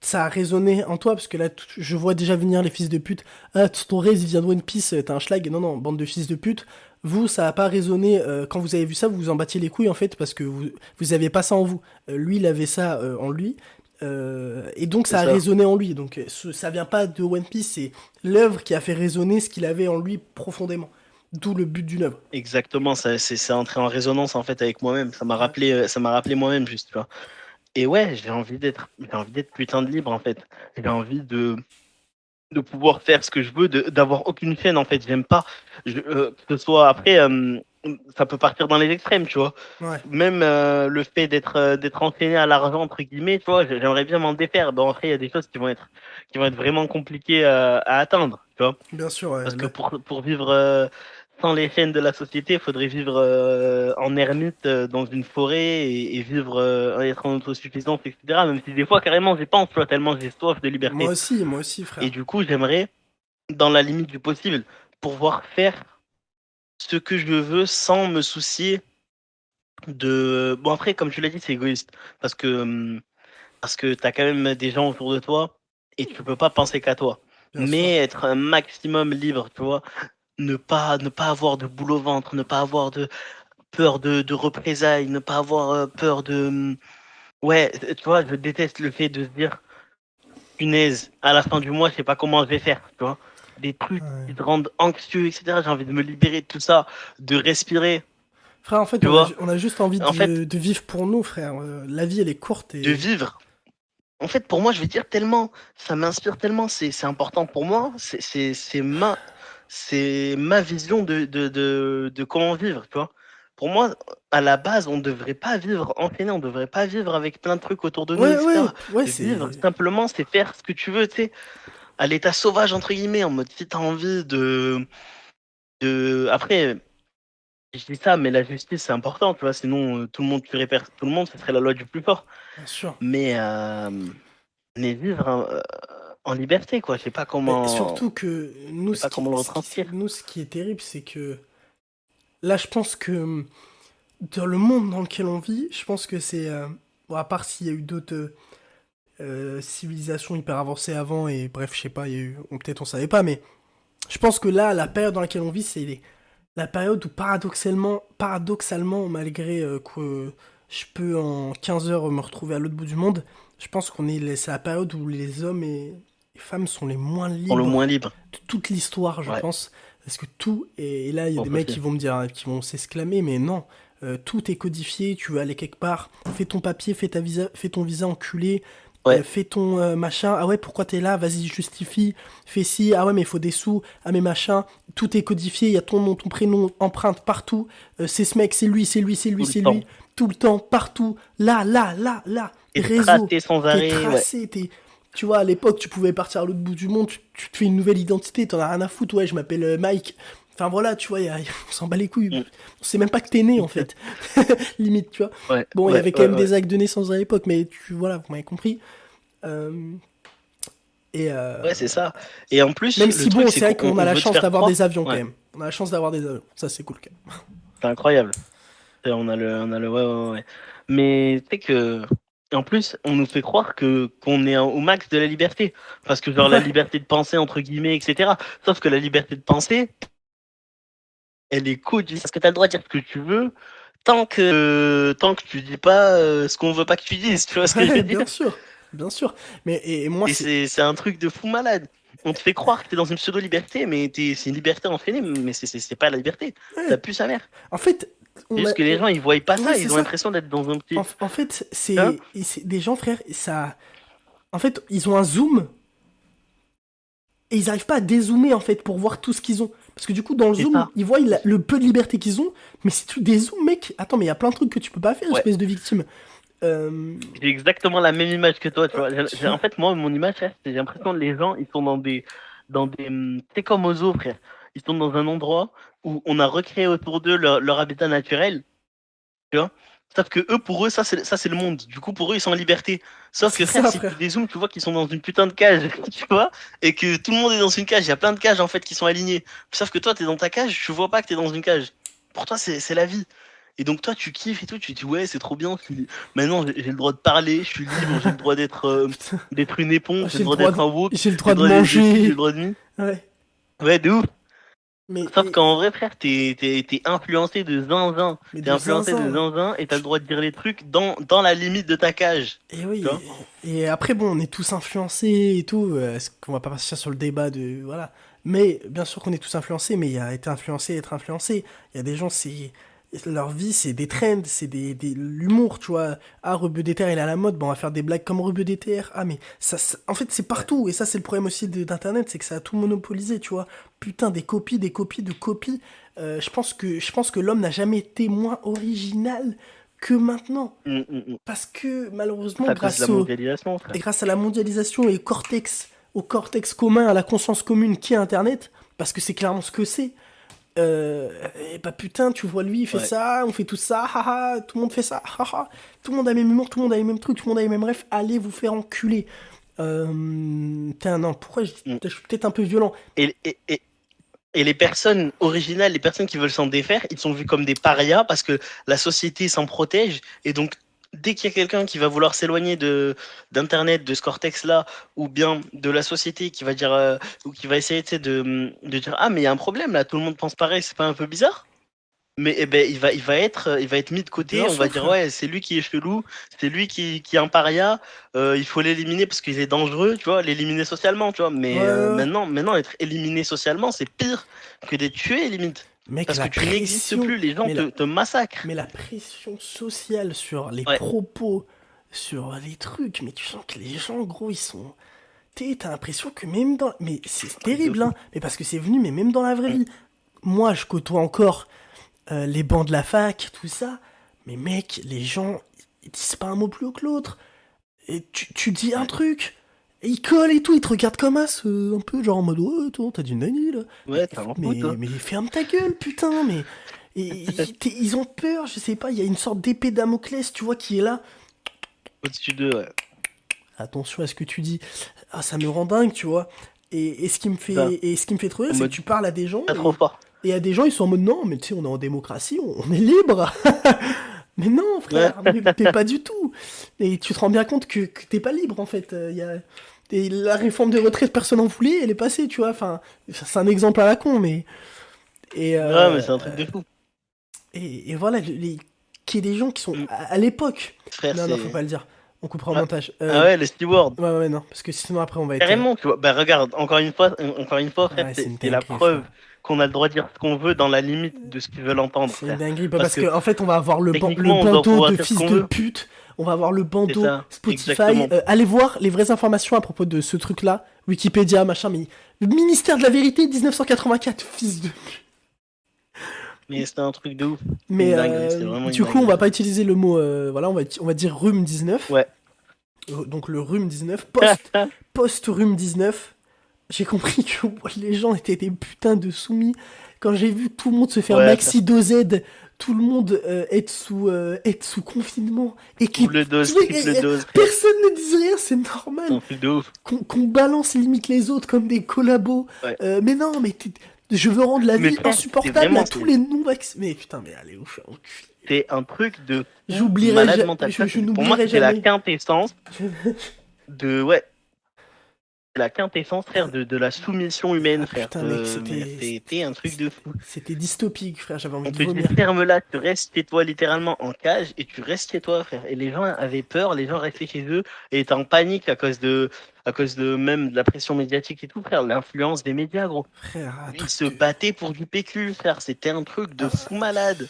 B: ça a résonné en toi, parce que là, je vois déjà venir les fils de pute. Ah, ton rêve, il vient de One Piece, t'as un schlag. Non, non, bande de fils de pute. Vous, ça a pas résonné. Quand vous avez vu ça, vous vous en battiez les couilles, en fait, parce que vous avez pas ça en vous. Lui, il avait ça en lui. Et donc,
A: c'est
B: ça a
A: ça.
B: résonné en lui. Donc, ça vient pas de One Piece, c'est l'œuvre qui a fait résonner ce qu'il avait en lui profondément. D'où le but d'une œuvre.
A: Exactement, c'est entré en résonance en fait avec moi-même.
B: Ouais.
A: Ça m'a rappelé moi-même juste, tu vois. Et ouais, j'ai envie d'être putain de libre en fait. J'ai envie de pouvoir faire ce que je veux, d'avoir aucune chaîne en fait. J'aime pas que ce soit après, ça peut partir dans les extrêmes, tu vois.
B: Ouais,
A: Même le fait d'être enchaîné à l'argent entre guillemets, tu vois, j'aimerais bien m'en défaire. Bon après, il y a des choses qui vont être vraiment compliquées à atteindre, tu vois.
B: bien sûr, ouais,
A: Parce que pour vivre sans les chaînes de la société, il faudrait vivre en ermite dans une forêt et vivre, être en autosuffisance, etc. Même si des fois, carrément, j'y pense, tu vois, tellement j'ai soif de liberté.
B: moi aussi,
A: Et
B: frère.
A: du coup, j'aimerais, dans la limite du possible, pouvoir faire ce que je veux sans me soucier de. Bon, après, comme tu l'as dit, c'est égoïste. Parce que tu as quand même des gens autour de toi et tu peux pas penser qu'à toi.
B: Bien sûr.
A: Mais être un maximum libre, tu vois, ne pas avoir de boule au ventre, ne pas avoir de peur de représailles, ne pas avoir peur de. Ouais, tu vois, je déteste le fait de se dire, punaise, à la fin du mois, je sais pas comment je vais faire, tu vois. Des trucs
B: Ouais.
A: qui te rendent anxieux, etc. J'ai envie de me libérer de tout ça, de respirer,
B: Frère, en fait,
A: tu vois.
B: on a juste envie
A: En fait,
B: de vivre pour nous, frère. La vie, elle est courte
A: de
B: et.
A: vivre. En fait, pour moi, je vais dire tellement, ça m'inspire tellement, c'est important pour moi, c'est ma vision de comment vivre, tu vois. pour moi, à la base, on devrait pas vivre enchaîné, on devrait pas vivre avec plein de trucs autour de nous,
B: Ouais, ouais,
A: etc.
B: ouais,
A: Vivre,
B: c'est.
A: simplement, c'est faire ce que tu veux, tu sais, à l'état sauvage, entre guillemets, en mode si t'as envie Après, je dis ça, mais la justice, c'est important, tu vois, sinon, tout le monde tuerait tout le monde, ce serait la loi du plus fort.
B: Bien sûr.
A: Mais, vivre en liberté, quoi,
B: Mais surtout que
A: je sais pas comment le retranscrire.
B: nous, ce qui est terrible, c'est que là, je pense que dans le monde dans lequel on vit, je pense que c'est. Bon, à part s'il y a eu d'autres civilisations hyper avancées avant, et bref, je sais pas, il y a eu. Peut-être on savait pas, mais je pense que là, la période dans laquelle on vit, c'est la période où paradoxalement malgré que je peux en 15 heures me retrouver à l'autre bout du monde, je pense c'est la période où les hommes et les femmes sont les moins
A: Sont le
B: libres
A: moins libre.
B: de toute l'histoire, je
A: Ouais,
B: pense. Parce que tout, et là, il y a
A: bon,
B: des mecs qui
A: possible.
B: vont me dire, qui vont s'exclamer, mais non, tout est codifié, tu veux aller quelque part, fais ton papier, fais ton visa enculé,
A: Ouais,
B: fais ton machin, ah ouais, pourquoi t'es là, vas-y, justifie, fais ci, ah ouais, mais il faut des sous, ah mais machin, tout est codifié, il y a ton nom, ton prénom, empreinte partout, c'est ce mec, c'est lui, c'est lui, c'est lui,
A: tout le
B: c'est lui,
A: temps.
B: tout le temps, partout, là,
A: Et
B: réseau,
A: tracé sans
B: t'es
A: arrêt, ouais.
B: tracé, t'es... Tu vois, à l'époque, tu pouvais partir à l'autre bout du monde, tu te fais une nouvelle identité, t'en as rien à foutre, ouais, je m'appelle Mike. Enfin voilà, tu vois, on s'en bat les couilles.
A: Mm.
B: On sait même pas que t'es né, en fait. Limite, tu vois.
A: Ouais,
B: Bon, il y
A: ouais,
B: avait quand
A: ouais,
B: même
A: ouais.
B: des actes de naissance à l'époque, mais voilà, vous m'avez compris. Euh, et
A: Ouais, c'est ça. Et en plus,
B: même
A: le
B: si,
A: truc,
B: bon,
A: c'est
B: c'est vrai
A: qu'on
B: qu'on a
A: on
B: la
A: veut te
B: chance
A: faire
B: d'avoir des
A: croire.
B: avions, quand
A: Ouais,
B: même. On a la chance d'avoir des avions. Ça, c'est cool, quand même.
A: c'est incroyable. Ouais, ouais, ouais. Mais tu sais que, et en plus, on nous fait croire que qu'on est au max de la liberté, parce que genre la
B: Ouais,
A: liberté de penser entre guillemets, etc. Sauf que la liberté de penser, elle est codifiée. Parce que t'as le droit de dire ce que tu veux, tant que tu dis pas ce qu'on veut pas que tu dises. Tu vois ce que je
B: ouais,
A: veux dire?
B: bien sûr. Bien sûr. Mais et moi,
A: Et
B: c'est.
A: c'est un truc de fou malade. On te fait croire que t'es dans une pseudo-liberté, mais c'est une liberté enchaînée, mais c'est pas la liberté. Ça
B: Ouais.
A: pue sa mère.
B: En fait,
A: C'est
B: on a.
A: juste que les gens, ils voient pas
B: Ouais,
A: ça,
B: c'est
A: ils ont
B: ça.
A: l'impression d'être dans un petit.
B: En fait,
A: Hein.
B: c'est des gens, frère, ça. En fait, ils ont un zoom et ils arrivent pas à dézoomer en fait pour voir tout ce qu'ils ont. Parce que du coup, dans le
A: C'est
B: zoom,
A: ça.
B: ils voient le peu de liberté qu'ils ont, mais si tu dézoomes, mec, attends, mais il y a plein de trucs que tu peux pas faire,
A: Ouais.
B: espèce de victime. Euh...
A: J'ai exactement la même image que toi, tu vois.
B: tu vois.
A: En fait, moi, mon image, frère, j'ai l'impression que les gens, ils sont c'est comme aux zoos, frère. Ils sont dans un endroit où on a recréé autour d'eux leur habitat naturel, tu vois. Sauf que eux, pour eux, ça, c'est le monde. Du coup, pour eux, ils sont en liberté. Sauf
B: C'est
A: que, frère,
B: ça,
A: si tu
B: frère.
A: dézoomes, tu vois qu'ils sont dans une putain de cage, tu vois, et que tout le monde est dans une cage. Il y a plein de cages, en fait, qui sont alignées. Sauf que toi, t'es dans ta cage, tu vois pas que t'es dans une cage. Pour toi, c'est la vie. Et donc, toi, tu kiffes et tout, tu te dis, ouais, c'est trop bien. Maintenant, j'ai le droit de parler, je suis libre, j'ai le droit
B: Putain,
A: d'être une éponge, j'ai
B: j'ai
A: le
B: le
A: droit
B: droit
A: d'être un woke,
B: j'ai le
A: j'ai
B: droit
A: le
B: de
A: droit de ci, j'ai le
B: manger.
A: droit de mi.
B: Ouais.
A: Ouais, de ouf.
B: Mais,
A: Sauf qu'en vrai, frère, t'es influencé de zinzin.
B: mais
A: T'es
B: de
A: influencé de
B: zinzin.
A: zinzin et t'as le droit de dire les trucs dans la limite de ta cage.
B: Et
A: Tu
B: oui,
A: vois?
B: et après, bon, on est tous influencés et tout. Est-ce qu'on va pas partir sur le débat de. Voilà. Mais bien sûr qu'on est tous influencés, mais il y a été influencé, être influencé. Il y a des gens, c'est. Leur vie, c'est des trends, c'est l'humour, tu vois. Ah, Rebeu des terres, il est à la mode, bon, on va faire des blagues comme Rebeu des terres. Ah, mais en fait, c'est
A: Ouais.
B: partout. Et ça, c'est le problème aussi d'Internet, c'est que ça a tout monopolisé, tu vois. Putain, des copies, des copies, de copies. Je pense que l'homme n'a jamais été moins original que maintenant.
A: Mm.
B: Parce que malheureusement,
A: C'est à cause de la mondialisation,
B: et
A: frère.
B: grâce à la mondialisation et au cortex commun, à la conscience commune qui est Internet, parce que c'est clairement ce que c'est. Et bah putain, tu vois lui, il fait
A: Ouais.
B: ça, on fait tout ça, haha, tout le monde fait ça, haha, tout le monde a les mêmes humours, tout le monde a les mêmes trucs, tout le monde a les mêmes rêves, allez vous faire enculer. Putain, non, pourquoi
A: Mm.
B: je suis peut-être un peu violent.
A: Et, et, et, et les personnes originales, les personnes qui veulent s'en défaire, ils sont vus comme des parias parce que la société s'en protège. Et donc, dès qu'il y a quelqu'un qui va vouloir s'éloigner d'Internet, de ce cortex-là, ou bien de la société qui va dire, ou qui va essayer tu sais, de dire, ah, mais il y a un problème là, tout le monde pense pareil, c'est pas un peu bizarre? Mais eh ben, il va être mis de
B: Bien
A: côté. On va
B: sûr,
A: dire,
B: frère.
A: ouais, c'est lui qui est chelou, c'est lui qui est un paria. Il faut l'éliminer parce qu'il est dangereux, tu vois, l'éliminer socialement, tu vois.
B: Ouais,
A: Mais
B: ouais, ouais.
A: maintenant, être éliminé socialement, c'est pire que d'être tué, limite.
B: Mec,
A: Parce que tu n'existes plus, les gens
B: mais la,
A: te massacrent.
B: mais la pression sociale sur les
A: Ouais,
B: propos, sur les trucs, mais tu sens que les gens, gros, ils sont. T'as l'impression que même dans. Mais c'est
A: truc de
B: terrible,
A: fou.
B: hein. Mais parce que c'est venu, mais même dans la vraie
A: Mm.
B: vie. Moi, je côtoie encore. les bancs de la fac, tout ça. Mais mec, les gens, ils disent pas un mot plus haut que l'autre. Et tu dis un
A: Ouais,
B: truc, et ils collent et tout, ils te regardent comme as, un peu genre en mode ouais, toi, t'as dit une dinguerie là. Mais,
A: ouais, t'as un fou, toi.
B: mais ferme ta gueule, putain, mais. Ils ont peur, je sais pas, il y a une sorte d'épée Damoclès, tu vois, qui est là.
A: Au-dessus d'eux, ouais.
B: Attention à ce que tu dis. Ah, ça me rend dingue, tu vois.
A: C'est ça.
B: Et ce qui me fait trop rire,
A: En
B: c'est que
A: mode,
B: tu parles à des gens
A: pas trop fort.
B: et à des gens, ils sont en mode non, mais tu sais, on est en démocratie, on est libre. Mais non,
A: Ouais,
B: frère, mais t'es pas du tout. Et tu te rends bien compte que t'es pas libre, en fait. Et la réforme des retraites, personne n'en voulait, elle est passée, tu vois. Enfin, c'est un exemple à la con, mais. Et,
A: ouais, mais c'est un truc de fou.
B: et voilà, qu'il y ait des gens qui sont
A: Mm.
B: à l'époque.
A: Frère,
B: Non, non, faut
A: c'est.
B: pas le dire. On coupera au
A: Ah,
B: montage.
A: ah ouais, les stewards.
B: Ouais, ouais, non, parce que sinon après on va être.
A: Carrément, tu vois. Bah, regarde, encore une fois, frère,
B: Ouais, c'est une
A: c'est la
B: dinguerie,
A: preuve
B: frère.
A: qu'on a le droit de dire ce qu'on veut dans la limite de ce qu'ils veulent entendre,
B: C'est une
A: frère.
B: dinguerie,
A: Parce
B: parce
A: que,
B: que en fait on va avoir le
A: techniquement, on doit
B: bandeau
A: pouvoir
B: de
A: dire ce
B: fils
A: qu'on
B: de
A: veut.
B: pute, on va avoir le
A: C'est
B: bandeau
A: ça,
B: Spotify.
A: exactement.
B: Allez voir les vraies informations à propos de ce truc-là, Wikipédia, machin, mais le ministère de la vérité 1984, fils de.
A: Mais c'était un truc de ouf. C'est
B: Mais
A: une dinguerie, c'est vraiment une
B: du coup on
A: dinguerie,
B: va pas
A: frère.
B: utiliser le mot, voilà, on va dire rhume 19.
A: Ouais.
B: Donc le rhume 19, post rhume 19. J'ai compris que les gens étaient des putains de soumis. Quand j'ai vu tout le monde se faire
A: Ouais, frère.
B: maxi dosed, tout le monde être sous confinement, et qui
A: Double dose, triple dose, frère.
B: personne ne dise rien, c'est
A: C'est
B: normal.
A: un truc de ouf.
B: Qu'on balance limite les autres comme des collabos.
A: Ouais.
B: Mais non, mais je veux rendre la
A: Mais
B: vie
A: frère, c'est
B: insupportable à
A: vraiment,
B: tous les non-vaccinés. Mais putain, mais allez, ouf, enculé.
A: c'est un truc de fou
B: J'oublierai,
A: malade mental. Ça,
B: je
A: pour moi,
B: n'oublierai
A: c'était la
B: jamais.
A: quintessence de, ouais, la quintessence, frère, de la soumission humaine,
B: Ah
A: frère.
B: putain, mec,
A: Mais c'était un truc de fou.
B: c'était dystopique, frère, j'avais envie
A: On
B: de
A: te dit
B: vomir.
A: ferme là, tu restes chez toi littéralement en cage et tu restes chez toi, frère. Et les gens avaient peur, les gens restaient chez eux et étaient en panique à cause de même de la pression médiatique et tout, frère. L'influence des médias, gros.
B: Frère, un
A: Ils
B: truc
A: se
B: de.
A: battaient pour du PQ, frère. C'était un truc de fou malade.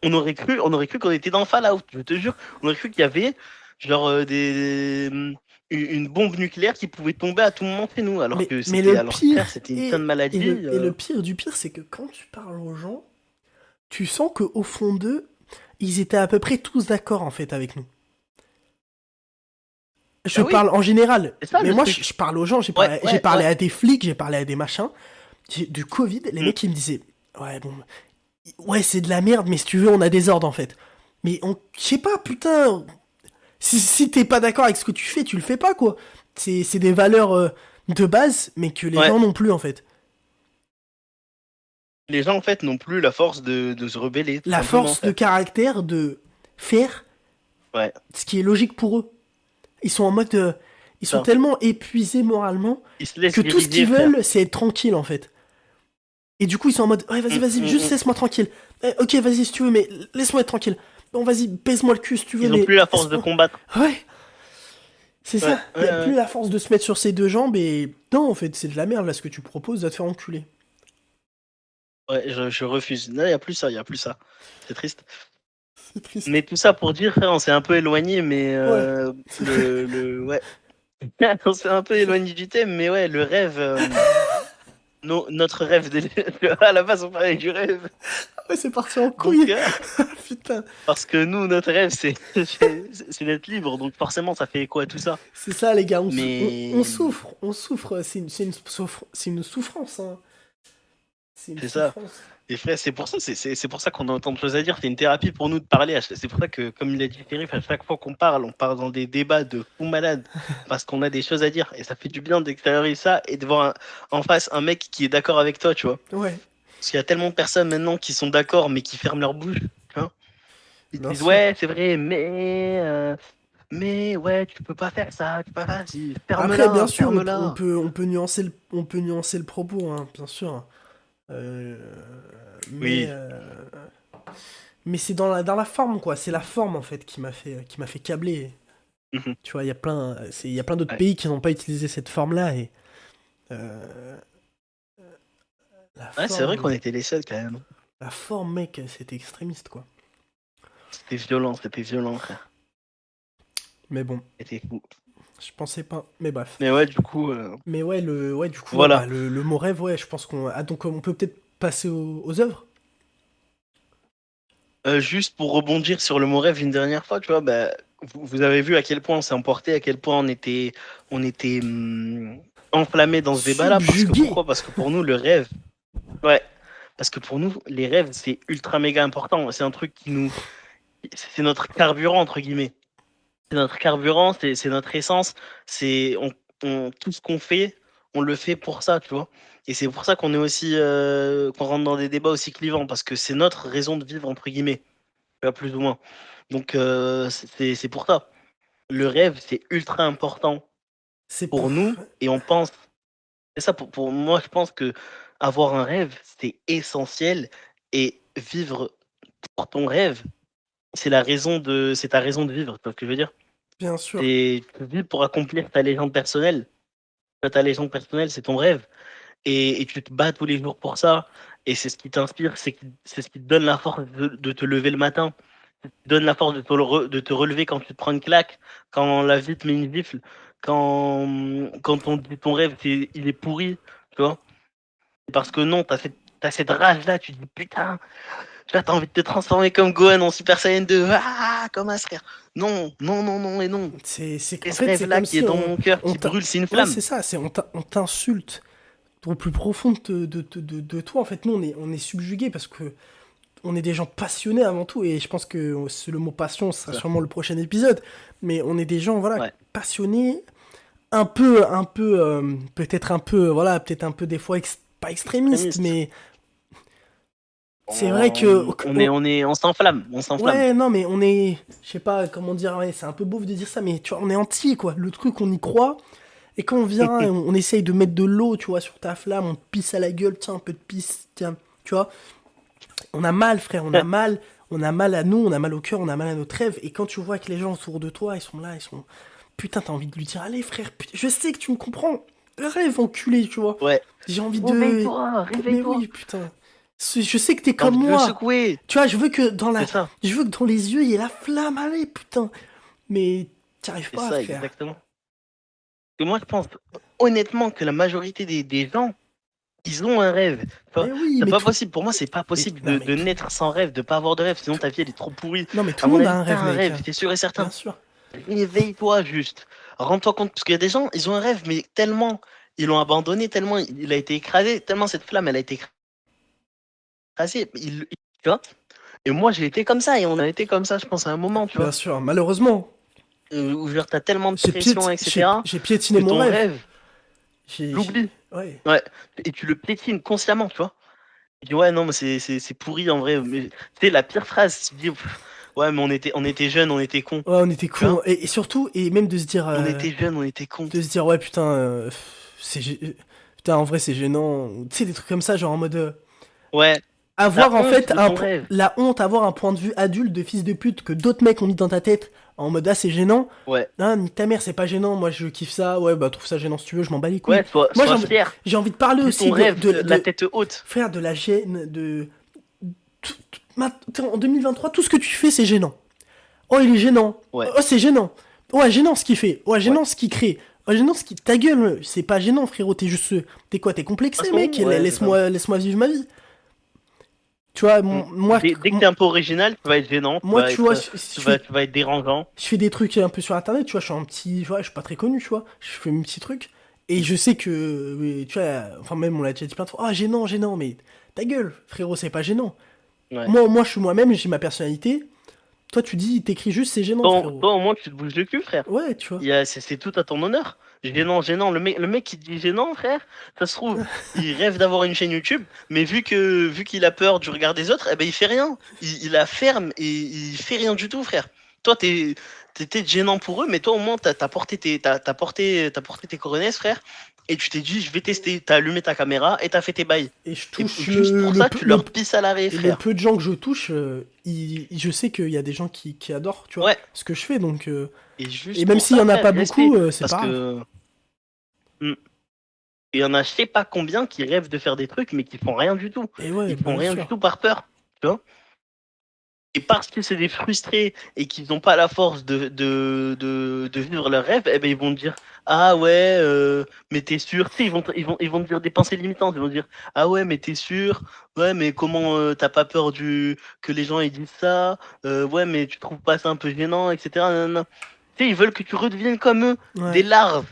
A: On aurait cru qu'on était dans Fallout, je te jure. On aurait cru qu'il y avait genre une bombe nucléaire qui pouvait tomber à tout moment chez nous,
B: Mais le
A: alors que,
B: pire,
A: frère, c'était une putain de maladie.
B: et le pire du pire, c'est que quand tu parles aux gens, tu sens qu'au fond d'eux, ils étaient à peu près tous d'accord en fait avec nous. Je
A: Ah oui,
B: parle en général,
A: c'est ça
B: mais
A: le
B: moi
A: truc.
B: je parle aux gens,
A: Ouais,
B: j'ai
A: ouais,
B: parlé
A: ouais.
B: à des flics, j'ai parlé à des machins. Du Covid, les
A: Mm.
B: mecs ils me disaient, ouais bon, ouais c'est de la merde, mais si tu veux on a des ordres en fait. Mais je sais pas, putain, si t'es pas d'accord avec ce que tu fais, tu le fais pas quoi. C'est des valeurs de base, mais que les
A: Ouais.
B: gens n'ont plus en fait.
A: Les gens, en fait, n'ont plus la force de se rebeller, tout
B: La
A: simplement,
B: force de
A: frère.
B: caractère de faire
A: Ouais,
B: ce qui est logique pour eux. Ils sont en mode. Ils sont
A: ça.
B: tellement épuisés moralement
A: Ils se laissent
B: que tout ce
A: diriger,
B: qu'ils
A: frère.
B: veulent, c'est être tranquille en fait. Et du coup, ils sont en mode. Ouais, vas-y,
A: Mm,
B: vas-y,
A: mm,
B: juste
A: mm.
B: laisse-moi tranquille. Ok, vas-y si tu veux, mais laisse-moi être tranquille. Bon, vas-y, baise-moi le cul si tu veux,
A: Ils ont
B: mais
A: plus la force de
B: laisse-moi.
A: combattre.
B: Ouais, c'est
A: Ouais,
B: ça.
A: ouais,
B: Y a plus
A: ouais.
B: la force de se mettre sur ses deux jambes et. Non, en fait, c'est de la merde là ce que tu proposes, va te faire enculer.
A: Ouais, je refuse. Non, il n'y a plus ça, il y a plus ça. C'est triste.
B: C'est triste.
A: Mais tout ça pour dire, frère, on s'est un peu éloigné, mais
B: Ouais.
A: ouais. On s'est un peu éloigné du thème, mais ouais, le rêve, notre rêve, à la base, on parlait du rêve.
B: Ouais, c'est parti en
A: Donc,
B: couille. Putain.
A: parce que nous, notre rêve, c'est d'être libre, donc forcément, ça fait quoi tout ça?
B: C'est ça, les gars,
A: Mais
B: on souffre, c'est une souffrance, hein. C'est une
A: c'est ça.
B: souffrance.
A: Et frère, c'est pour ça qu'on a autant de choses à dire. C'est une thérapie pour nous de parler. C'est pour ça que, comme il a dit Shérif, à chaque fois qu'on parle, on part dans des débats de fous malades parce qu'on a des choses à dire. Et ça fait du bien d'extérioriser ça et de voir en face un mec qui est d'accord avec toi, tu vois.
B: Ouais,
A: Parce qu'il y a tellement de personnes maintenant qui sont d'accord mais qui ferment leur bouche, tu vois. Ils te
B: bien
A: disent
B: sûr.
A: ouais, c'est vrai, mais ouais, tu peux pas faire ça, tu peux pas. Vas-y,
B: Après, bien
A: ferme-la,
B: sûr,
A: ferme-la.
B: on peut nuancer le propos, hein, bien sûr. Euh, mais,
A: Oui.
B: mais c'est dans la forme, quoi. C'est la forme, en fait, qui m'a fait câbler.
A: Mhm.
B: Tu vois, il y a plein d'autres
A: Ouais.
B: pays qui n'ont pas utilisé cette forme-là et euh, la
A: Ouais, c'est vrai qu'on
B: forme,
A: était les seuls quand même.
B: la forme, mec, c'était extrémiste, quoi.
A: C'était violent, frère.
B: Mais bon,
A: C'était fou.
B: je pensais pas. Mais bref.
A: Mais ouais, du coup,
B: Mais ouais, du coup, ouais,
A: voilà.
B: le mot rêve, ouais, je pense qu'on. Ah, donc on peut peut-être passer aux œuvres.
A: Juste pour rebondir sur le mot rêve une dernière fois, tu vois, bah, vous avez vu à quel point on s'est emporté, à quel point on était enflammé dans ce débat-là. Parce que
B: Subjugué.
A: pourquoi? Parce que pour nous, le rêve, ouais, parce que pour nous, les rêves, c'est ultra méga important. C'est un truc c'est notre carburant entre guillemets. C'est notre carburant, c'est notre essence. C'est tout ce qu'on fait, on le fait pour ça, tu vois. Et c'est pour ça qu'on est aussi qu'on rentre dans des débats aussi clivants parce que c'est notre raison de vivre entre guillemets, tu vois, plus ou moins. Donc c'est pour ça. Le rêve, c'est ultra important
B: C'est pour.
A: pour nous et on pense. C'est ça pour moi, je pense que avoir un rêve, c'est essentiel et vivre pour ton rêve, c'est ta raison de vivre, tu vois ce que je veux dire?
B: Bien sûr.
A: C'est tu vis pour accomplir ta légende personnelle. Ta légende personnelle, c'est ton rêve et tu te bats tous les jours pour ça et c'est ce qui t'inspire, c'est ce qui te donne la force de te lever le matin, ça te donne la force de te relever quand tu te prends une claque, quand la vie te met une gifle, quand ton rêve il est pourri, tu vois. Parce que non, t'as cette rage-là, tu te dis putain, là t'as envie de te transformer comme Gohan en Super Saiyan 2, ah, comme un frère. Non, non, non, non et non.
B: En
A: C'est ce
B: fait, c'est
A: rêve-là
B: comme
A: qui est
B: si
A: dans mon cœur,
B: on
A: qui
B: t'a-
A: brûle, c'est une
B: Ouais,
A: flamme.
B: c'est ça, on t'insulte au plus profond de toi. En fait, nous, on est subjugués parce que on est des gens passionnés avant tout. Et je pense que le mot passion sera
A: Ça.
B: sûrement le prochain épisode. Mais on est des gens, voilà,
A: Ouais,
B: passionnés, peut-être un peu, voilà, peut-être un peu des fois pas extrémistes,
A: extrémiste.
B: mais c'est vrai que.
A: On s'enflamme, on s'enflamme.
B: Ouais, non, mais on est. Je sais pas comment dire, ouais, c'est un peu beauf de dire ça, mais tu vois, on est entier, quoi. Le truc, on y croit. Et quand on vient, on essaye de mettre de l'eau, tu vois, sur ta flamme, on te pisse à la gueule, tiens, un peu de pisse, tiens, tu vois. On a mal, frère, on a mal. On a mal à nous, on a mal au cœur, on a mal à notre rêve. Et quand tu vois que les gens autour de toi, ils sont là, ils sont. Putain, t'as envie de lui dire, allez, frère, je sais que tu me comprends. Rêve, enculé, tu vois.
A: Ouais.
B: J'ai envie de.
A: Réveille-toi,
B: Mais
A: réveille-toi.
B: oui, putain. Je sais que t'es
A: T'as
B: comme
A: envie de le
B: moi.
A: secouer.
B: Tu vois, je veux que dans
A: C'est ça.
B: je veux que dans les yeux, il y ait la flamme, allez, putain. Mais t'y arrives
A: C'est
B: pas à
A: ça,
B: faire.
A: exactement. Et moi, je pense honnêtement que la majorité des gens, ils ont un rêve. Tu vois,
B: Mais oui,
A: c'est
B: mais
A: pas
B: tout.
A: possible. Pour moi, c'est pas possible
B: Non, mais
A: de
B: tout.
A: naître sans rêve, de pas avoir de rêve. Sinon,
B: tout-
A: ta vie, elle est trop pourrie.
B: Non, mais
A: À
B: tout le
A: mon
B: monde a
A: avis,
B: un
A: t'as
B: rêve,
A: un
B: mec.
A: rêve, c'est sûr et
B: Bien
A: certain.
B: sûr.
A: Réveille-toi juste. Rends-toi compte. Parce qu'il y a des gens, ils ont un rêve, mais tellement ils l'ont abandonné, tellement il a été écrasé, tellement cette flamme, elle a été écrasée. Tu vois. Et moi, j'ai été comme ça, et on a été comme ça, je pense, à un moment, tu
B: Bien
A: vois.
B: sûr. Malheureusement,
A: Où genre, t'as tellement de pression, etc.,
B: j'ai piétiné
A: que
B: mon
A: ton
B: rêve.
A: rêve, tu l'oublies.
B: Ouais.
A: Ouais. Et tu le piétines consciemment, tu vois. Tu dis, ouais, non, mais c'est pourri en vrai. Mais, tu sais, la pire phrase, tu dis, pff, ouais, mais on était jeunes, on était cons.
B: Ouais, on était
A: Tu
B: cons.
A: vois.
B: Et surtout, et même
A: On était jeunes, on était cons.
B: ouais, putain, putain, en vrai, c'est gênant. Tu sais, des trucs comme ça, genre en mode.
A: Ouais. T'as
B: Avoir en
A: honte
B: fait
A: de ton rêve.
B: la honte, avoir un point de vue adulte de fils de pute que d'autres mecs ont mis dans ta tête en mode ah c'est gênant.
A: Ouais.
B: Non, ni ta mère, c'est pas gênant, moi je kiffe ça, ouais bah trouve ça gênant si tu veux, je m'en bats les couilles.
A: Ouais,
B: Moi
A: sois fier.
B: j'ai envie de parler
A: Vis ton
B: aussi
A: rêve, la tête haute.
B: faire de la gêne, en 2023, tout ce que tu fais c'est gênant. Oh il est gênant,
A: Ouais.
B: oh c'est gênant, ouais gênant ce qu'il fait, ouais
A: Ouais.
B: gênant ce qu'il crée. Oh, gênant ce qui. Ta gueule, c'est pas gênant, frérot, t'es juste. T'es quoi, t'es complexé,
A: Façon,
B: mec?
A: ouais, c'est ça.
B: Laisse-moi vivre ma vie. Tu vois,
A: Mm.
B: moi,
A: Dès que t'es un peu original, tu vas être gênant,
B: moi, tu vois,
A: tu vas être dérangeant.
B: je fais des trucs un peu sur internet, tu vois, je suis un petit, tu vois, je suis pas très connu, tu vois, je fais mes petits trucs, et je sais que, oui, tu vois, enfin même on l'a déjà dit plein de fois, ah gênant, gênant, mais ta gueule, frérot, c'est pas gênant.
A: Ouais.
B: Moi je suis moi-même, j'ai ma personnalité, toi tu dis, t'écris juste, c'est gênant, frérot.
A: Toi, au moins, tu te bouges le cul, frère.
B: Ouais, tu vois.
A: C'est tout à ton honneur. Gênant, gênant. Le mec qui dit gênant, frère, ça se trouve, il rêve d'avoir une chaîne YouTube, mais vu qu'il a peur du regard des autres, eh ben il fait rien. Il la ferme et il fait rien du tout, frère. Toi, t'étais gênant pour eux, mais toi au moins t'as porté tes coronesses, frère. Et tu t'es dit, je vais tester. T'as allumé ta caméra et t'as fait tes bails.
B: Et je
A: Et
B: touche
A: juste pour ça, tu leur pisses à l'arrêt,
B: et le
A: frère.
B: peu de gens que je touche, je sais qu'il y a des gens qui adorent, tu vois,
A: Ouais.
B: ce que je fais, donc,
A: Et
B: et
A: juste
B: même
A: pour
B: s'il y
A: ça,
B: en a
A: frère,
B: pas
A: respect.
B: beaucoup, c'est
A: Parce
B: pas grave.
A: que. Hmm. Il y en a je sais pas combien qui rêvent de faire des trucs mais qui font rien du tout.
B: Et ouais,
A: Ils
B: bah,
A: font
B: bien
A: rien du
B: sûr.
A: tout par peur. Tu vois. Et parce que c'est des frustrés et qu'ils n'ont pas la force de vivre leur rêve, eh ben ils vont dire ah ouais, mais t'es sûr? Tu sais, ils vont te dire des pensées limitantes. Ils vont dire ah ouais, mais t'es sûr? Ouais, mais comment t'as pas peur que les gens ils disent ça? Ouais, mais tu trouves pas ça un peu gênant, etc. Nanana. Tu sais, ils veulent que tu redeviennes comme eux, des
B: Ouais.
A: larves.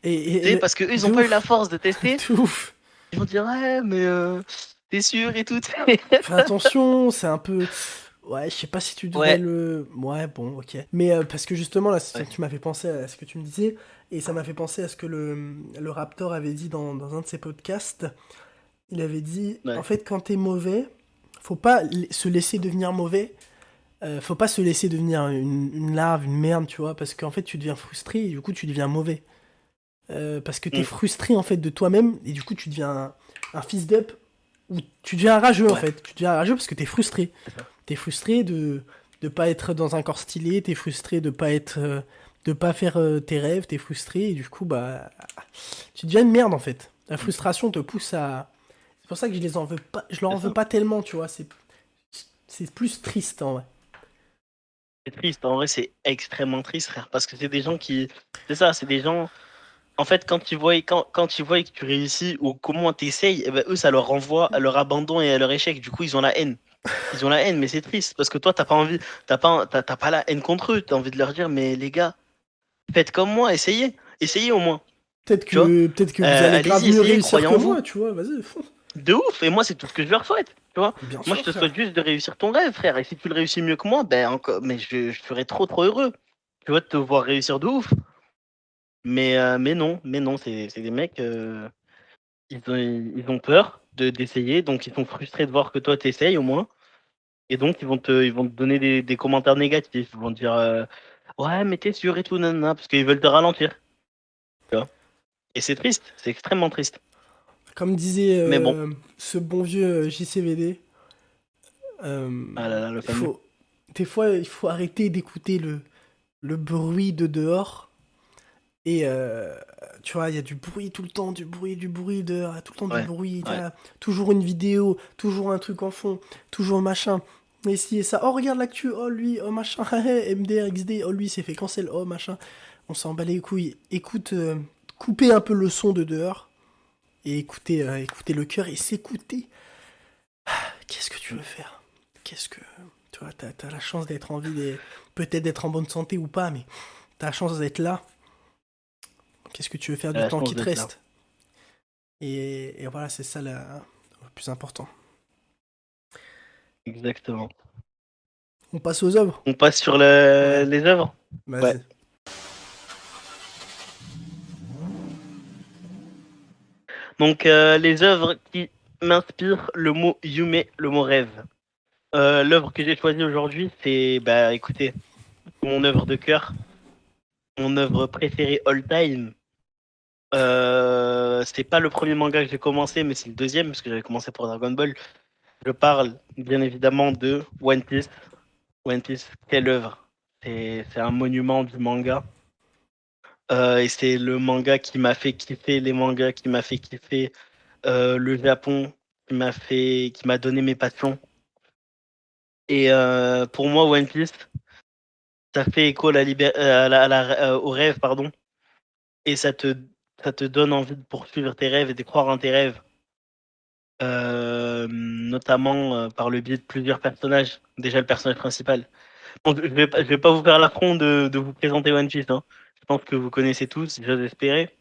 A: Tu sais,
B: Et
A: parce que eux, ils
B: de
A: ont pas eu la
B: ouf.
A: force de tester.
B: De ouf.
A: Ils vont dire ouais, mais t'es sûr et tout.
B: Fais attention, c'est un peu. Ouais, je sais pas si tu devrais
A: Ouais,
B: le. Ouais, bon, ok. Mais parce que justement, là,
A: ouais,
B: tu m'as fait penser à ce que tu me disais, et ça m'a fait penser à ce que le Raptor avait dit dans un de ses podcasts. Il avait dit, en
A: ouais.
B: fait, quand t'es mauvais, faut pas se laisser devenir mauvais. Faut pas se laisser devenir une larve, une merde, tu vois, parce qu'en fait, tu deviens frustré et du coup, tu deviens mauvais. Parce que t'es
A: Mm,
B: frustré en fait de toi-même et du coup, tu deviens un fils d'up ou tu deviens un rageux en
A: ouais,
B: fait. Tu deviens un rageux parce que t'es frustré.
A: c'est ça.
B: T'es frustré de pas être dans un corps stylé, t'es frustré de pas être de pas faire tes rêves, t'es frustré et du coup bah tu deviens une merde en fait. La
A: Mm,
B: frustration te pousse à c'est pour ça que je les en veux pas, je leur en
A: c'est
B: veux
A: ça.
B: pas tellement, tu vois, c'est plus triste en vrai.
A: C'est triste, en vrai, c'est extrêmement triste, frère, parce que c'est des gens qui. C'est ça, c'est des gens. En fait, quand ils voient que tu réussis ou comment t'essayes, eh ben, eux, ça leur renvoie à leur abandon et à leur échec. Du coup, ils ont la haine. Ils ont la haine, mais c'est triste, parce que toi, t'as pas envie, t'as pas la haine contre eux. T'as envie de leur dire, mais les gars, faites comme moi, essayez. Essayez au moins. Tu vois?
B: Peut-être que vous allez grave
A: Allez-y,
B: mieux
A: essayez,
B: réussir
A: croyez
B: que
A: en vous.
B: moi, tu vois, vas-y, fonce.
A: De ouf, et moi, c'est tout ce que je leur souhaite. Tu vois?
B: Bien
A: Moi, je
B: sûr,
A: te souhaite
B: frère.
A: juste de réussir ton rêve, frère. Et si tu le réussis mieux que moi, ben encore, mais je serais trop, trop heureux. Tu vois, de te voir réussir de ouf. Mais non, c'est des mecs, ils ont peur d'essayer, donc ils sont frustrés de voir que toi t'essayes au moins, et donc ils vont te donner des commentaires négatifs, ils vont te dire ouais mais t'es sûr et tout, nanana, parce qu'ils veulent te ralentir, tu vois. Et c'est triste, c'est extrêmement triste.
B: Comme disait
A: Mais bon,
B: ce bon vieux JCVD, euh,
A: ah là là, le
B: il
A: fameux.
B: faut, des fois, il faut arrêter d'écouter le bruit de dehors. Et tu vois, il y a du bruit tout le temps, du bruit dehors, tout le temps du
A: Ouais,
B: bruit.
A: ouais,
B: Toujours une vidéo, toujours un truc en fond, toujours machin. Et si et ça, oh regarde l'actu, oh lui, oh machin, MDR, XD, oh lui s'est fait cancel, oh machin. On s'en bat les couilles. Écoute, coupez un peu le son de dehors et écoutez le cœur et s'écouter. Qu'est-ce que tu veux faire? Qu'est-ce que. Tu vois, t'as la chance d'être en vie, peut-être d'être en bonne santé ou pas, mais t'as la chance d'être là. Qu'est-ce que tu veux faire
A: j'ai
B: du
A: la
B: temps
A: chance
B: qui te
A: d'être là.
B: reste? Et voilà, c'est ça le plus important.
A: Exactement.
B: On passe aux œuvres?
A: On passe sur
B: Ouais,
A: les œuvres. Ouais.
B: vas-y.
A: Donc les œuvres qui m'inspirent le mot yume, le mot rêve. L'œuvre que j'ai choisie aujourd'hui, c'est, bah écoutez, mon œuvre de cœur, mon œuvre préférée all time. C'est pas le premier manga que j'ai commencé, mais c'est le deuxième, parce que j'avais commencé pour Dragon Ball. Je parle bien évidemment de One Piece. One Piece, quelle œuvre! C'est un monument du manga. Et c'est le manga qui m'a fait kiffer, les mangas qui m'a fait kiffer le Japon, qui m'a donné mes passions. Et pour moi, One Piece, ça fait écho au rêve, pardon, et ça te donne envie de poursuivre tes rêves et de croire en tes rêves, notamment par le biais de plusieurs personnages. Déjà, le personnage principal. Bon, je vais pas vous faire l'affront de vous présenter One Piece, hein. Je pense que vous connaissez tous, j'ose espérer.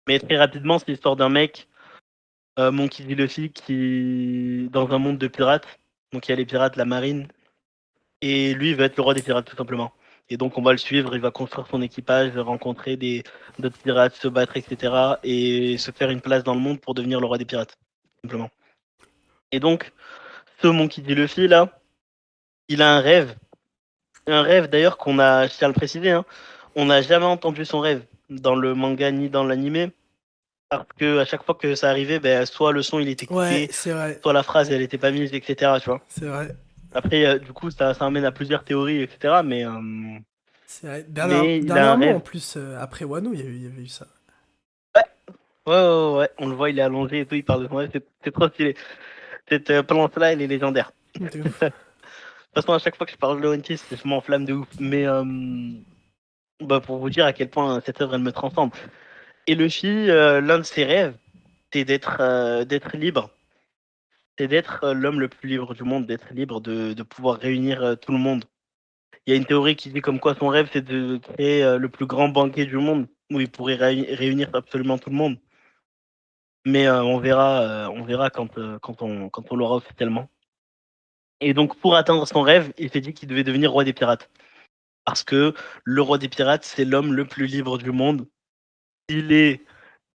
A: Mais très rapidement, c'est l'histoire d'un mec, Monkey D. Luffy, qui dans un monde de pirates. Donc il y a les pirates, la marine, et lui il va être le roi des pirates tout simplement. Et donc on va le suivre, il va construire son équipage, rencontrer d'autres pirates, se battre, etc. Et se faire une place dans le monde pour devenir le roi des pirates, tout simplement. Et donc, ce Monkey D. Luffy là, il a un rêve d'ailleurs je tiens à le préciser, hein, on n'a jamais entendu son rêve dans le manga ni dans l'anime, parce que à chaque fois que ça arrivait, ben, soit le son il était
B: Ouais,
A: coupé,
B: c'est vrai.
A: soit la phrase elle était pas mise, etc. Tu vois.
B: C'est vrai.
A: Après, du coup, ça amène à plusieurs théories, etc.
B: C'est vrai.
A: Mais il a un
B: Dernièrement, en
A: rêve.
B: plus, après Wano, il y avait eu ça.
A: Ouais, ouais, ouais, ouais. On le voit, il est allongé et tout, il parle de son rêve. C'est trop stylé. Cette planche-là, elle est légendaire.
B: De ouf.
A: toute façon, à chaque fois que je parle de One Piece, je m'enflamme de ouf. Mais bah, pour vous dire à quel point cette œuvre, elle me transcende. Et Luffy, l'un de ses rêves, c'est d'être libre. C'est d'être l'homme le plus libre du monde, d'être libre de pouvoir réunir tout le monde. Il y a une théorie qui dit comme quoi son rêve, c'est de créer le plus grand banquet du monde, où il pourrait réunir absolument tout le monde. Mais on verra quand on l'aura officiellement. Et donc, pour atteindre son rêve, il s'est dit qu'il devait devenir roi des pirates. Parce que le roi des pirates, c'est l'homme le plus libre du monde. Il est,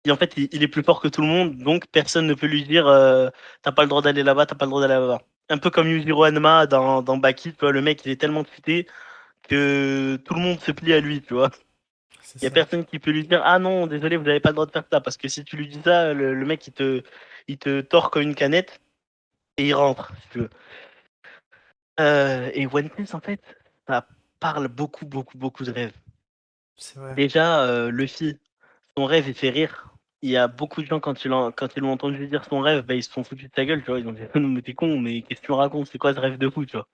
A: en fait, il est plus fort que tout le monde, donc personne ne peut lui dire t'as pas le droit d'aller là-bas, t'as pas le droit d'aller là-bas. Un peu comme Yujiro Hanma dans Baki, tu vois, le mec, il est tellement cheaté que tout le monde se plie à lui, tu vois.
B: C'est
A: Il y a
B: ça.
A: personne qui peut lui dire ah non, désolé, vous n'avez pas le droit de faire ça, parce que si tu lui dis ça, le mec, il te tord comme une canette et il rentre, si tu veux. Et One Piece, en fait, ça parle beaucoup, beaucoup, beaucoup de rêves.
B: C'est vrai.
A: Déjà, Luffy, son rêve, il fait rire. Il y a beaucoup de gens, quand ils l'ont entendu dire son rêve, bah, ils se sont foutus de sa gueule, tu vois. Ils ont dit, non, mais t'es con, mais qu'est-ce que tu me racontes? C'est quoi ce rêve de fou, tu vois?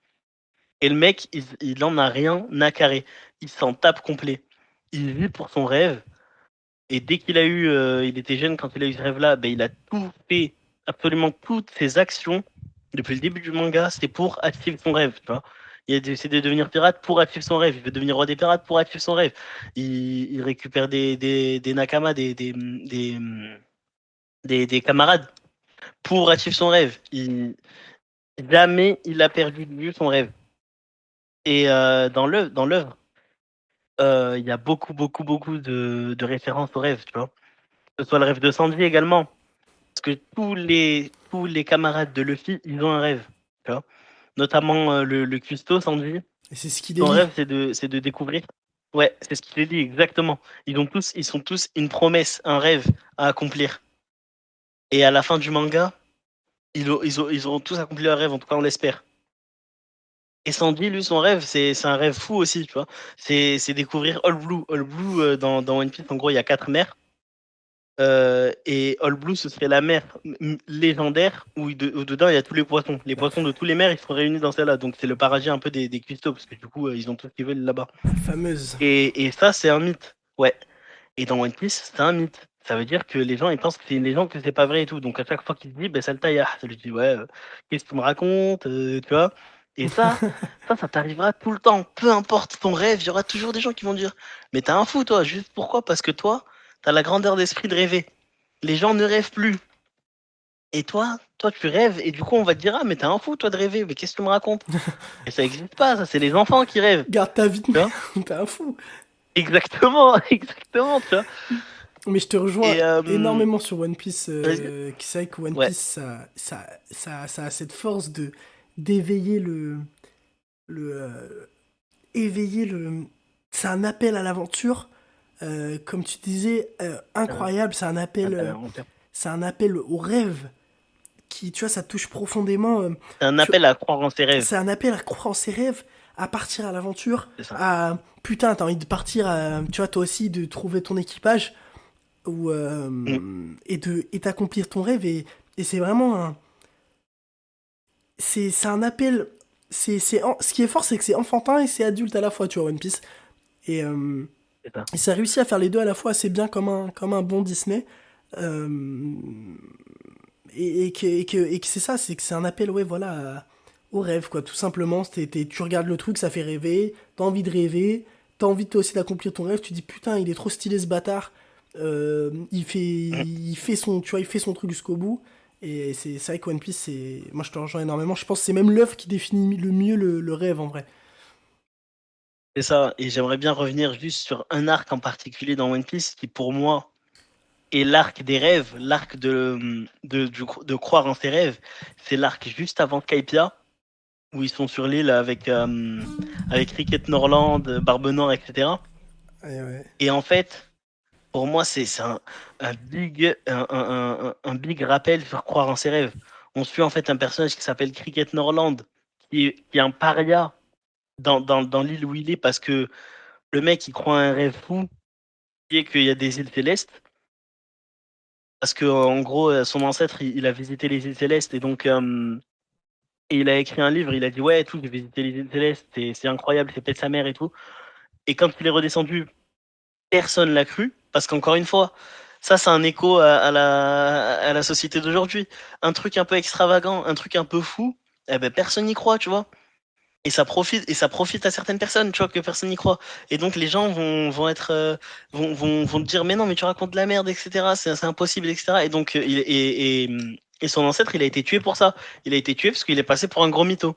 A: Et le mec, il en a rien à carrer. Il s'en tape complet. Il vit pour son rêve. Et dès il était jeune quand il a eu ce rêve-là, ben, il a tout fait, absolument toutes ses actions, depuis le début du manga, c'est pour achieve son rêve, tu vois. Il a décidé de devenir pirate pour achieve son rêve. Il veut devenir roi des pirates pour achieve son rêve. Il récupère des nakamas, des camarades pour achieve son rêve. Jamais il a perdu de vue son rêve. Et dans l'œuvre, il y a beaucoup, beaucoup, beaucoup de références au rêve, tu vois. Que ce soit le rêve de Sanji également. Parce que tous les camarades de Luffy, ils ont un rêve. Tu vois, notamment le cuistot, Sanji.
B: Et c'est ce qui les
A: Son
B: lie.
A: rêve, c'est de découvrir. Ouais, c'est ce qu'il est dit, exactement. Ils sont tous une promesse, un rêve à accomplir. Et à la fin du manga, ils auront tous accompli leur rêve, en tout cas, on l'espère. Et Sanji, lui, son rêve, c'est un rêve fou aussi, tu vois. C'est découvrir All Blue. All Blue, dans One Piece, en gros, il y a 4 mers. Et All Blue, ce serait la mer légendaire où dedans il y a tous les poissons. Les
B: La,
A: poissons de tous les mers, ils sont réunis dans celle-là. Donc c'est le paradis un peu des cuistots, parce que du coup, ils ont tout ce qu'ils veulent là-bas.
B: la fameuse.
A: Et ça, c'est un mythe. Ouais. Et dans One Piece, c'est un mythe. Ça veut dire que les gens, ils pensent que c'est une légende, que c'est pas vrai et tout. Donc à chaque fois qu'il se dit, ben, ça le taille. Ça lui dit, ouais, qu'est-ce que tu me racontes, tu vois. Et ça t'arrivera tout le temps. Peu importe ton rêve, il y aura toujours des gens qui vont dire, mais t'es un fou, toi. Juste pourquoi? Parce que toi, t'as la grandeur d'esprit de rêver. Les gens ne rêvent plus. Et toi, tu rêves, et du coup, on va te dire, ah, mais t'es un fou, toi, de rêver, mais qu'est-ce que tu me racontes? Et ça n'existe pas, ça, c'est les enfants qui rêvent,
B: Garde ta vie de
A: tu vois?
B: merde, t'es un fou.
A: Exactement, exactement, tu vois?
B: Mais je te rejoins
A: Et,
B: énormément sur One Piece.
A: vas-y.
B: C'est vrai que One
A: Ouais,
B: Piece, ça a cette force de d'éveiller le éveiller le. C'est un appel à l'aventure, comme tu disais,
A: euh,
B: incroyable.
A: appel à l'aventure.
B: C'est un appel au rêve qui, tu vois, ça touche profondément.
A: C'est un
B: Tu-
A: appel à croire en ses rêves,
B: c'est un appel à croire en ses rêves, à partir à l'aventure,
A: c'est ça.
B: à putain, t'as envie de partir, tu vois, toi aussi, de trouver ton équipage ou
A: Mm.
B: et d'accomplir ton rêve et c'est vraiment un c'est un appel ce qui est fort c'est que c'est enfantin et c'est adulte à la fois tu vois One Piece et, euh,
A: C'est ça.
B: et ça réussit à faire les deux à la fois assez bien comme un bon Disney euh, et que c'est ça c'est que c'est un appel ouais voilà au rêve quoi tout simplement tu regardes le truc ça fait rêver t'as envie de rêver t'as envie toi aussi d'accomplir ton rêve tu dis putain il est trop stylé ce bâtard
A: Mm.
B: il fait son, tu vois, il fait son truc jusqu'au bout. Et c'est vrai que One Piece, moi je te rejoins énormément. Je pense que c'est même l'œuvre qui définit le mieux le rêve en vrai.
A: C'est ça, et j'aimerais bien revenir juste sur un arc en particulier dans One Piece qui, pour moi, est l'arc des rêves, l'arc de croire en ses rêves. C'est l'arc juste avant Skypiea, où ils sont sur l'île avec Cricket Norland, Barbe Noire, etc.
B: Ouais, ouais.
A: Et en fait, pour moi, c'est un big rappel sur croire en ses rêves. On suit en fait un personnage qui s'appelle Cricket Norland, qui est un paria dans l'île où il est, parce que le mec, il croit à un rêve fou, qui est qu'il y a des îles célestes. Parce que en gros, son ancêtre, il a visité les îles célestes, et donc Et il a écrit un livre, il a dit ouais, tout, j'ai visité les îles Célestes, c'est incroyable, c'est peut-être sa mère et tout. Et quand il est redescendu, personne l'a cru, parce qu'encore une fois, ça c'est un écho à la société d'aujourd'hui. Un truc un peu extravagant, un truc un peu fou, eh ben personne n'y croit, tu vois. Et ça profite à certaines personnes, tu vois, que personne n'y croit. Et donc les gens vont être, vont te dire, mais non, mais tu racontes de la merde, etc. C'est impossible, etc. Et donc, et son ancêtre, il a été tué pour ça. Il a été tué parce qu'il est passé pour un gros mytho.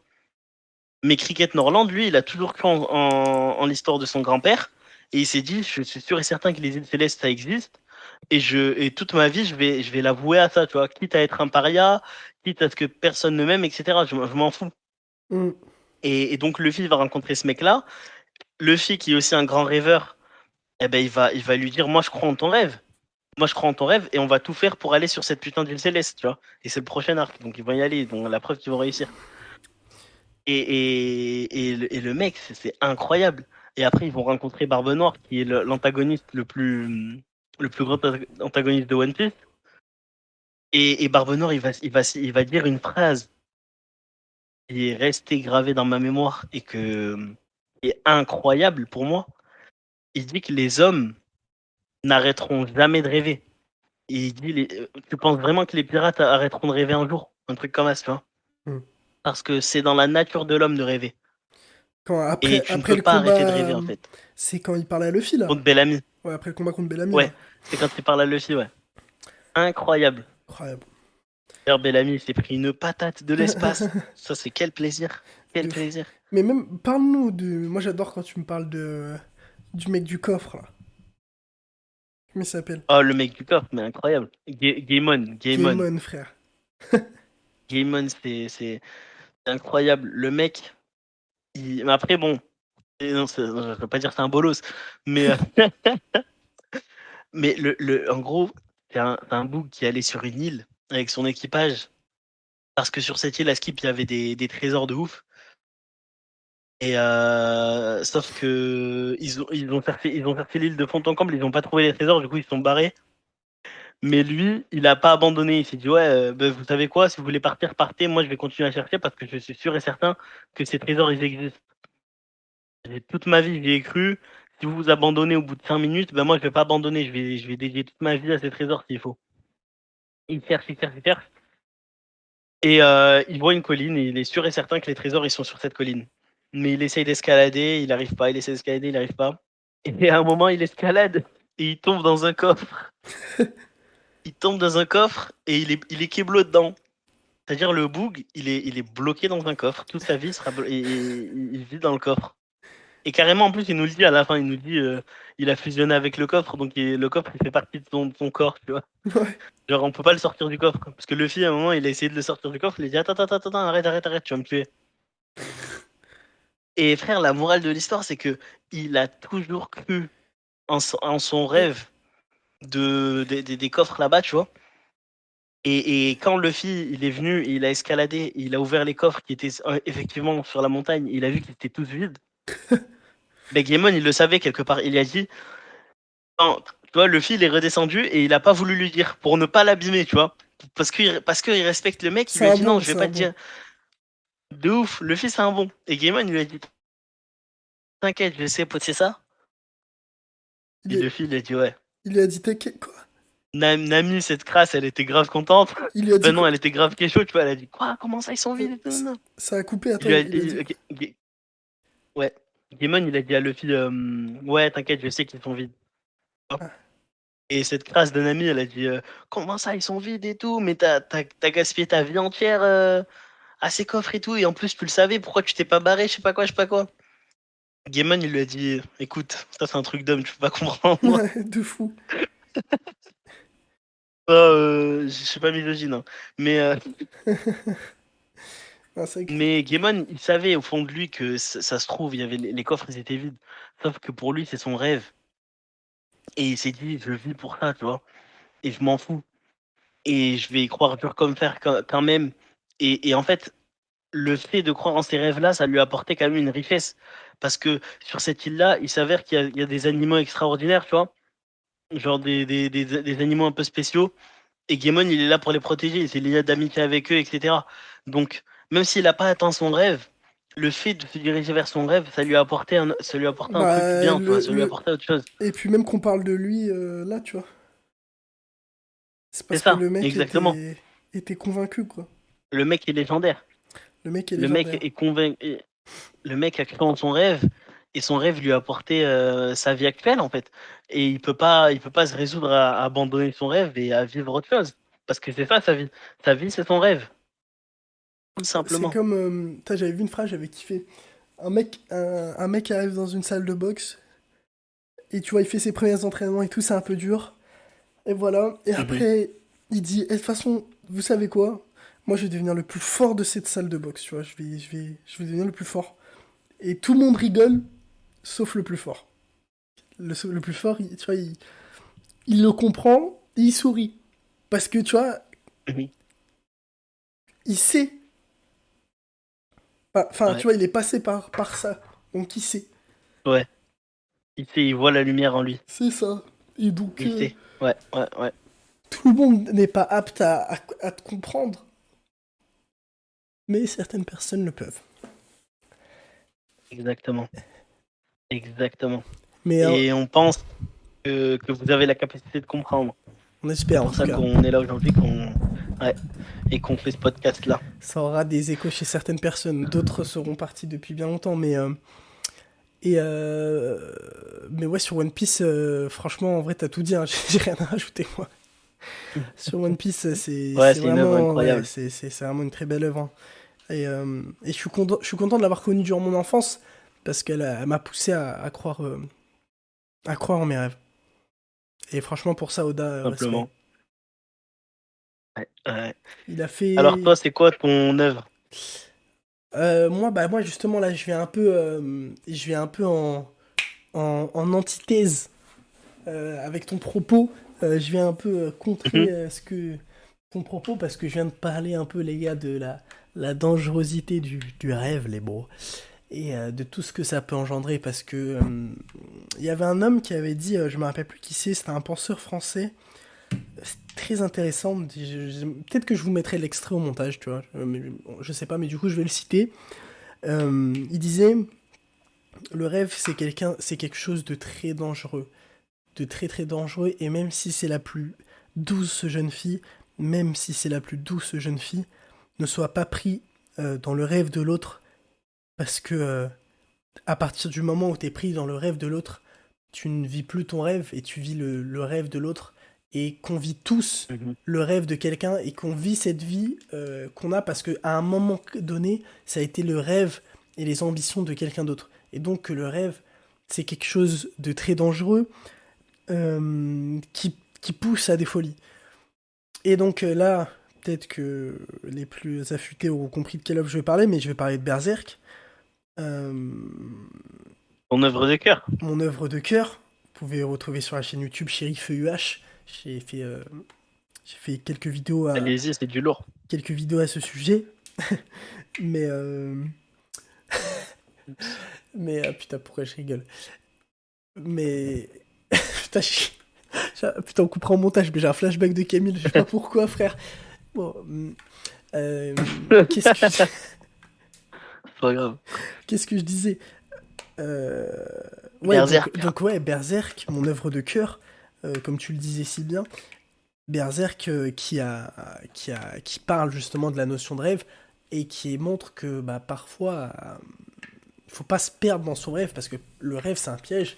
A: Mais Cricket Norland, lui, il a toujours cru en l'histoire de son grand-père. Et il s'est dit, je suis sûr et certain que les îles Célestes, ça existe. Et toute ma vie, je vais l'avouer à ça, tu vois. Quitte à être un paria, quitte à ce que personne ne m'aime, etc. Je m'en fous.
B: Mm.
A: Et donc Luffy va rencontrer ce mec-là. Luffy, qui est aussi un grand rêveur, eh ben, il va lui dire, moi je crois en ton rêve. Moi je crois en ton rêve et on va tout faire pour aller sur cette putain d'île céleste, tu vois. Et c'est le prochain arc, donc ils vont y aller, donc la preuve qu'ils vont réussir. Et le mec, c'est incroyable. Et après, ils vont rencontrer Barbe Noire, qui est l'antagoniste le plus grand antagoniste de One Piece. Et Barbe Noire, il va dire une phrase qui est restée gravée dans ma mémoire et qui est incroyable pour moi. Il dit que les hommes n'arrêteront jamais de rêver. Et il dit, tu penses vraiment que les pirates arrêteront de rêver un jour? Un truc comme ça, tu vois?
B: Mm.
A: Parce que c'est dans la nature de l'homme de rêver. Et tu ne
B: Après
A: peux
B: le
A: pas arrêter de
B: combat,
A: rêver, en fait.
B: c'est quand il parle à Luffy, là.
A: Contre Bellamy.
B: Ouais, après le combat contre Bellamy, là.
A: Ouais, c'est quand il parle à Luffy, ouais. Incroyable.
B: Incroyable.
A: D'ailleurs, Bellamy, il s'est pris une patate de l'espace. Ça, c'est quel plaisir. Quel
B: De fou.
A: plaisir.
B: Mais même, parle-nous de... Moi, j'adore quand tu me parles du mec du coffre, là. Comment il s'appelle?
A: Oh, le mec du coffre, mais incroyable. Gaemon, Gaemon.
B: Gaemon, frère.
A: Gaemon, c'est incroyable. Le mec, mais après, bon, non, je ne veux pas dire que c'est un bolos, mais, mais en gros, c'est un bouc qui allait sur une île avec son équipage, parce que sur cette île, à Skip, il y avait des trésors de ouf. Et sauf que ils ont cherché l'île de fond en comble, ils n'ont pas trouvé les trésors, du coup ils sont barrés. Mais lui, il a pas abandonné. Il s'est dit ouais, bah, vous savez quoi, si vous voulez partir, partez. Moi, je vais continuer à chercher parce que je suis sûr et certain que ces trésors ils existent. Toute ma vie, j'y ai cru. Si vous vous abandonnez au bout de 5 minutes, ben moi je vais pas abandonner. Je vais dédier toute ma vie à ces trésors s'il faut. Il cherche, il cherche, il cherche. Et il voit une colline et il est sûr et certain que les trésors ils sont sur cette colline. Mais il essaye d'escalader, il n'arrive pas. Il essaie d'escalader, il n'arrive pas. Et à un moment, il escalade et il tombe dans un coffre. Il tombe dans un coffre et il est keblo dedans. C'est-à-dire le boug, il est bloqué dans un coffre. Toute sa vie sera il vit dans le coffre. Et carrément, en plus, il nous le dit à la fin, il nous dit il a fusionné avec le coffre, donc le coffre, il fait partie de son corps, tu vois.
B: Ouais.
A: Genre, on peut pas le sortir du coffre. Parce que Luffy, à un moment, il a essayé de le sortir du coffre, il a dit attends, arrête, tu vas me tuer. Et frère, la morale de l'histoire, c'est que il a toujours cru en son rêve des coffres là-bas, tu vois. Et quand Luffy, il est venu, il a escaladé, il a ouvert les coffres qui étaient effectivement sur la montagne, il a vu qu'ils étaient tous vides. Ben, Gaemon, il le savait quelque part. Il a dit, non, tu vois, Luffy, il est redescendu et il a pas voulu lui dire pour ne pas l'abîmer, tu vois. Parce qu'il respecte le mec, il
B: C'est
A: lui a
B: un
A: dit non,
B: bon,
A: je vais
B: c'est
A: pas
B: un
A: te
B: bon.
A: dire. De ouf, Luffy, c'est un bon. Et Gaemon, il lui a dit, t'inquiète, je sais poser ça.
B: Il,
A: Et
B: est-
A: Luffy, il a dit ouais.
B: il lui a dit, t'inquiète, quoi?
A: Nami, cette crasse, elle était grave contente.
B: Il lui a dit
A: Ben non,
B: quoi?
A: elle était grave kécho, tu vois. Elle a dit quoi? Comment ça, ils sont vides et tout,
B: Ça
A: non.
B: ça a coupé,
A: Il
B: attends,
A: lui a
B: il a
A: dit,
B: dit.
A: ok, ouais. Gaemon, il a dit à Luffy, ouais, t'inquiète, je sais qu'ils sont vides.
B: Ah,
A: Et cette crasse de Nami, elle a dit comment ça, ils sont vides et tout, mais t'as gaspillé ta vie entière à ces coffres et tout, et en plus tu le savais, pourquoi tu t'es pas barré, je sais pas quoi, je sais pas quoi. Gaemon, il lui a dit écoute, ça c'est un truc d'homme, tu peux pas comprendre.
B: ouais, de fou.
A: Je suis pas misogyne, hein. Mais,
B: Ah, c'est vrai que...
A: mais Gaemon, il savait au fond de lui que ça se trouve, il y avait les coffres, ils étaient vides. Sauf que pour lui, c'est son rêve. Et il s'est dit je vis pour ça, tu vois, et je m'en fous. Et je vais y croire dur comme fer quand même. Et en fait, le fait de croire en ces rêves-là, ça lui a apporté quand même une richesse. Parce que sur cette île-là, il s'avère il y a des animaux extraordinaires, tu vois. Genre des animaux un peu spéciaux. Et Gaemon, il est là pour les protéger. Il s'est lié d'amitié avec eux, etc. Donc, même s'il n'a pas atteint son rêve, le fait de se diriger vers son rêve, ça lui a apporté un truc
B: Bah,
A: bien, tu vois, ça lui a apporté autre chose.
B: Et puis même qu'on parle de lui là, tu vois. C'est
A: C'est
B: parce que
A: ça,
B: le mec
A: exactement.
B: était convaincu, quoi.
A: Le mec est légendaire.
B: Le mec est
A: Le mec
B: légendaire.
A: est convaincu. Le mec a cru en son rêve et son rêve lui a apporté sa vie actuelle en fait. Et il peut pas se résoudre à abandonner son rêve et à vivre autre chose. Parce que c'est ça sa vie. Sa vie, c'est son rêve, tout
B: C'est
A: simplement.
B: comme... j'avais vu une phrase, j'avais kiffé. Un mec arrive dans une salle de boxe, et tu vois, il fait ses premiers entraînements et tout, c'est un peu dur. Et voilà. Et
A: Mhm.
B: après, il dit, eh, de toute façon, vous savez quoi? Moi, je vais devenir le plus fort de cette salle de boxe, tu vois. Je vais devenir le plus fort. Et tout le monde rigole, sauf le plus fort. Le plus fort, tu vois, il le comprend et il sourit. Parce que, tu vois,
A: Mhm.
B: il sait. Enfin, tu
A: Ouais,
B: vois, il est passé par ça. Donc, il sait.
A: ouais. Il sait, il voit la lumière en lui.
B: C'est ça. Et donc,
A: Il sait. Ouais, ouais, ouais.
B: tout le monde n'est pas apte à te comprendre. Mais certaines personnes le peuvent.
A: Exactement. Exactement.
B: Mais
A: Et on pense que vous avez la capacité de comprendre.
B: on
A: C'est
B: espère en
A: pour
B: tout
A: ça
B: cas.
A: qu'on est là aujourd'hui, ouais, et qu'on fait ce podcast-là.
B: Ça aura des échos chez certaines personnes. D'autres seront partis depuis bien longtemps. Mais ouais, sur One Piece, franchement, en vrai, t'as tout dit. Hein. J'ai rien à rajouter, moi. Sur One Piece,
A: Ouais,
B: c'est
A: c'est une œuvre
B: vraiment, ouais,
A: incroyable.
B: c'est vraiment une très belle œuvre. Hein. Et je suis content de l'avoir connue durant mon enfance parce elle m'a poussé à croire en mes rêves. Et franchement, pour ça, Oda, respect.
A: Simplement. Ouais, ouais.
B: Il a
A: Alors
B: fait.
A: toi, c'est quoi ton œuvre?
B: Moi, justement, là, je vais un peu en antithèse avec ton propos. Je viens un peu contrer
A: Mhm.
B: ton propos parce que je viens de parler un peu, les gars, de la dangerosité du rêve, les bros. Et de tout ce que ça peut engendrer parce que il y avait un homme qui avait dit, je me rappelle plus qui c'est, c'était un penseur français. C'est très intéressant. Peut-être que je vous mettrai l'extrait au montage, tu vois. Je sais pas, mais du coup, je vais le citer. Il disait, le rêve, c'est quelque chose de très dangereux, de très très dangereux. Et même si c'est la plus douce jeune fille, même si c'est la plus douce jeune fille, ne sois pas pris dans le rêve de l'autre, parce que à partir du moment où tu es pris dans le rêve de l'autre, tu ne vis plus ton rêve et tu vis le rêve de l'autre. Et qu'on vit tous
A: Mhm.
B: le rêve de quelqu'un et qu'on vit cette vie qu'on a parce qu'à un moment donné, ça a été le rêve et les ambitions de quelqu'un d'autre. Et donc que le rêve, c'est quelque chose de très dangereux qui pousse à des folies. Et donc là, peut-être que les plus affûtés auront compris de quelle œuvre je vais parler, mais je vais parler de Berserk. Euh,
A: Ton œuvre de cœur?
B: Mon œuvre de cœur. Vous pouvez retrouver sur la chaîne YouTube Shérif EUH. J'ai fait
A: Allez-y, c'est du lourd.
B: quelques vidéos à ce sujet. Mais, putain, pourquoi je rigole? Mais, putain, putain, on coupera en montage, mais j'ai un flashback de Camille, je sais pas pourquoi, frère. Bon, euh, qu'est-ce que je,
A: C'est pas grave.
B: qu'est-ce que je disais? Euh, Ouais,
A: Berserk.
B: donc ouais, Berserk, mon œuvre de cœur, comme tu le disais si bien. Berserk qui parle justement de la notion de rêve et qui montre que bah, parfois il faut pas se perdre dans son rêve parce que le rêve c'est un piège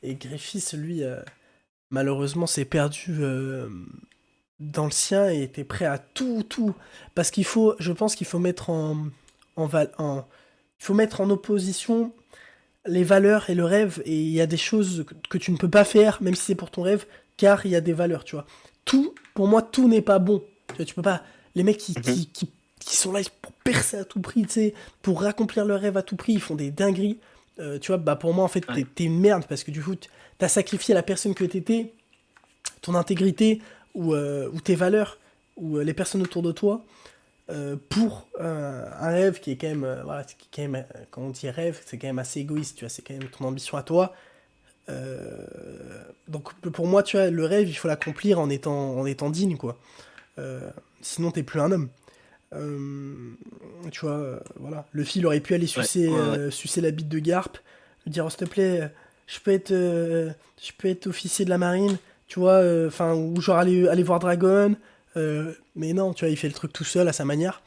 B: et Griffiths lui malheureusement s'est perdu dans le sien et était prêt à tout parce je pense qu'il faut mettre il faut mettre en opposition les valeurs et le rêve, et il y a des choses que tu ne peux pas faire, même si c'est pour ton rêve, car il y a des valeurs, tu vois. Pour moi, tout n'est pas bon. Tu peux pas. Les mecs
A: Mhm.
B: qui sont là pour percer à tout prix, tu sais, pour accomplir leur rêve à tout prix, ils font des dingueries. Tu vois, bah pour moi, en fait,
A: Ouais.
B: t'es une merde parce que du coup, t'as sacrifié la personne que t'étais, ton intégrité, ou tes valeurs, ou les personnes autour de toi, pour un rêve qui est quand même, voilà, qui est quand même, quand on dit rêve, c'est quand même assez égoïste, tu vois, c'est quand même ton ambition à toi. Euh, donc pour moi, tu vois, le rêve, il faut l'accomplir en étant digne, quoi. Sinon, t'es plus un homme. Tu vois, voilà. Luffy, il aurait pu aller
A: Ouais,
B: sucer,
A: ouais, ouais.
B: sucer la bite de Garp, lui dire, oh, s'il te plaît, je peux être officier de la marine, tu vois, enfin, ou genre aller voir Dragon. Mais non, tu vois, il fait le truc tout seul à sa manière.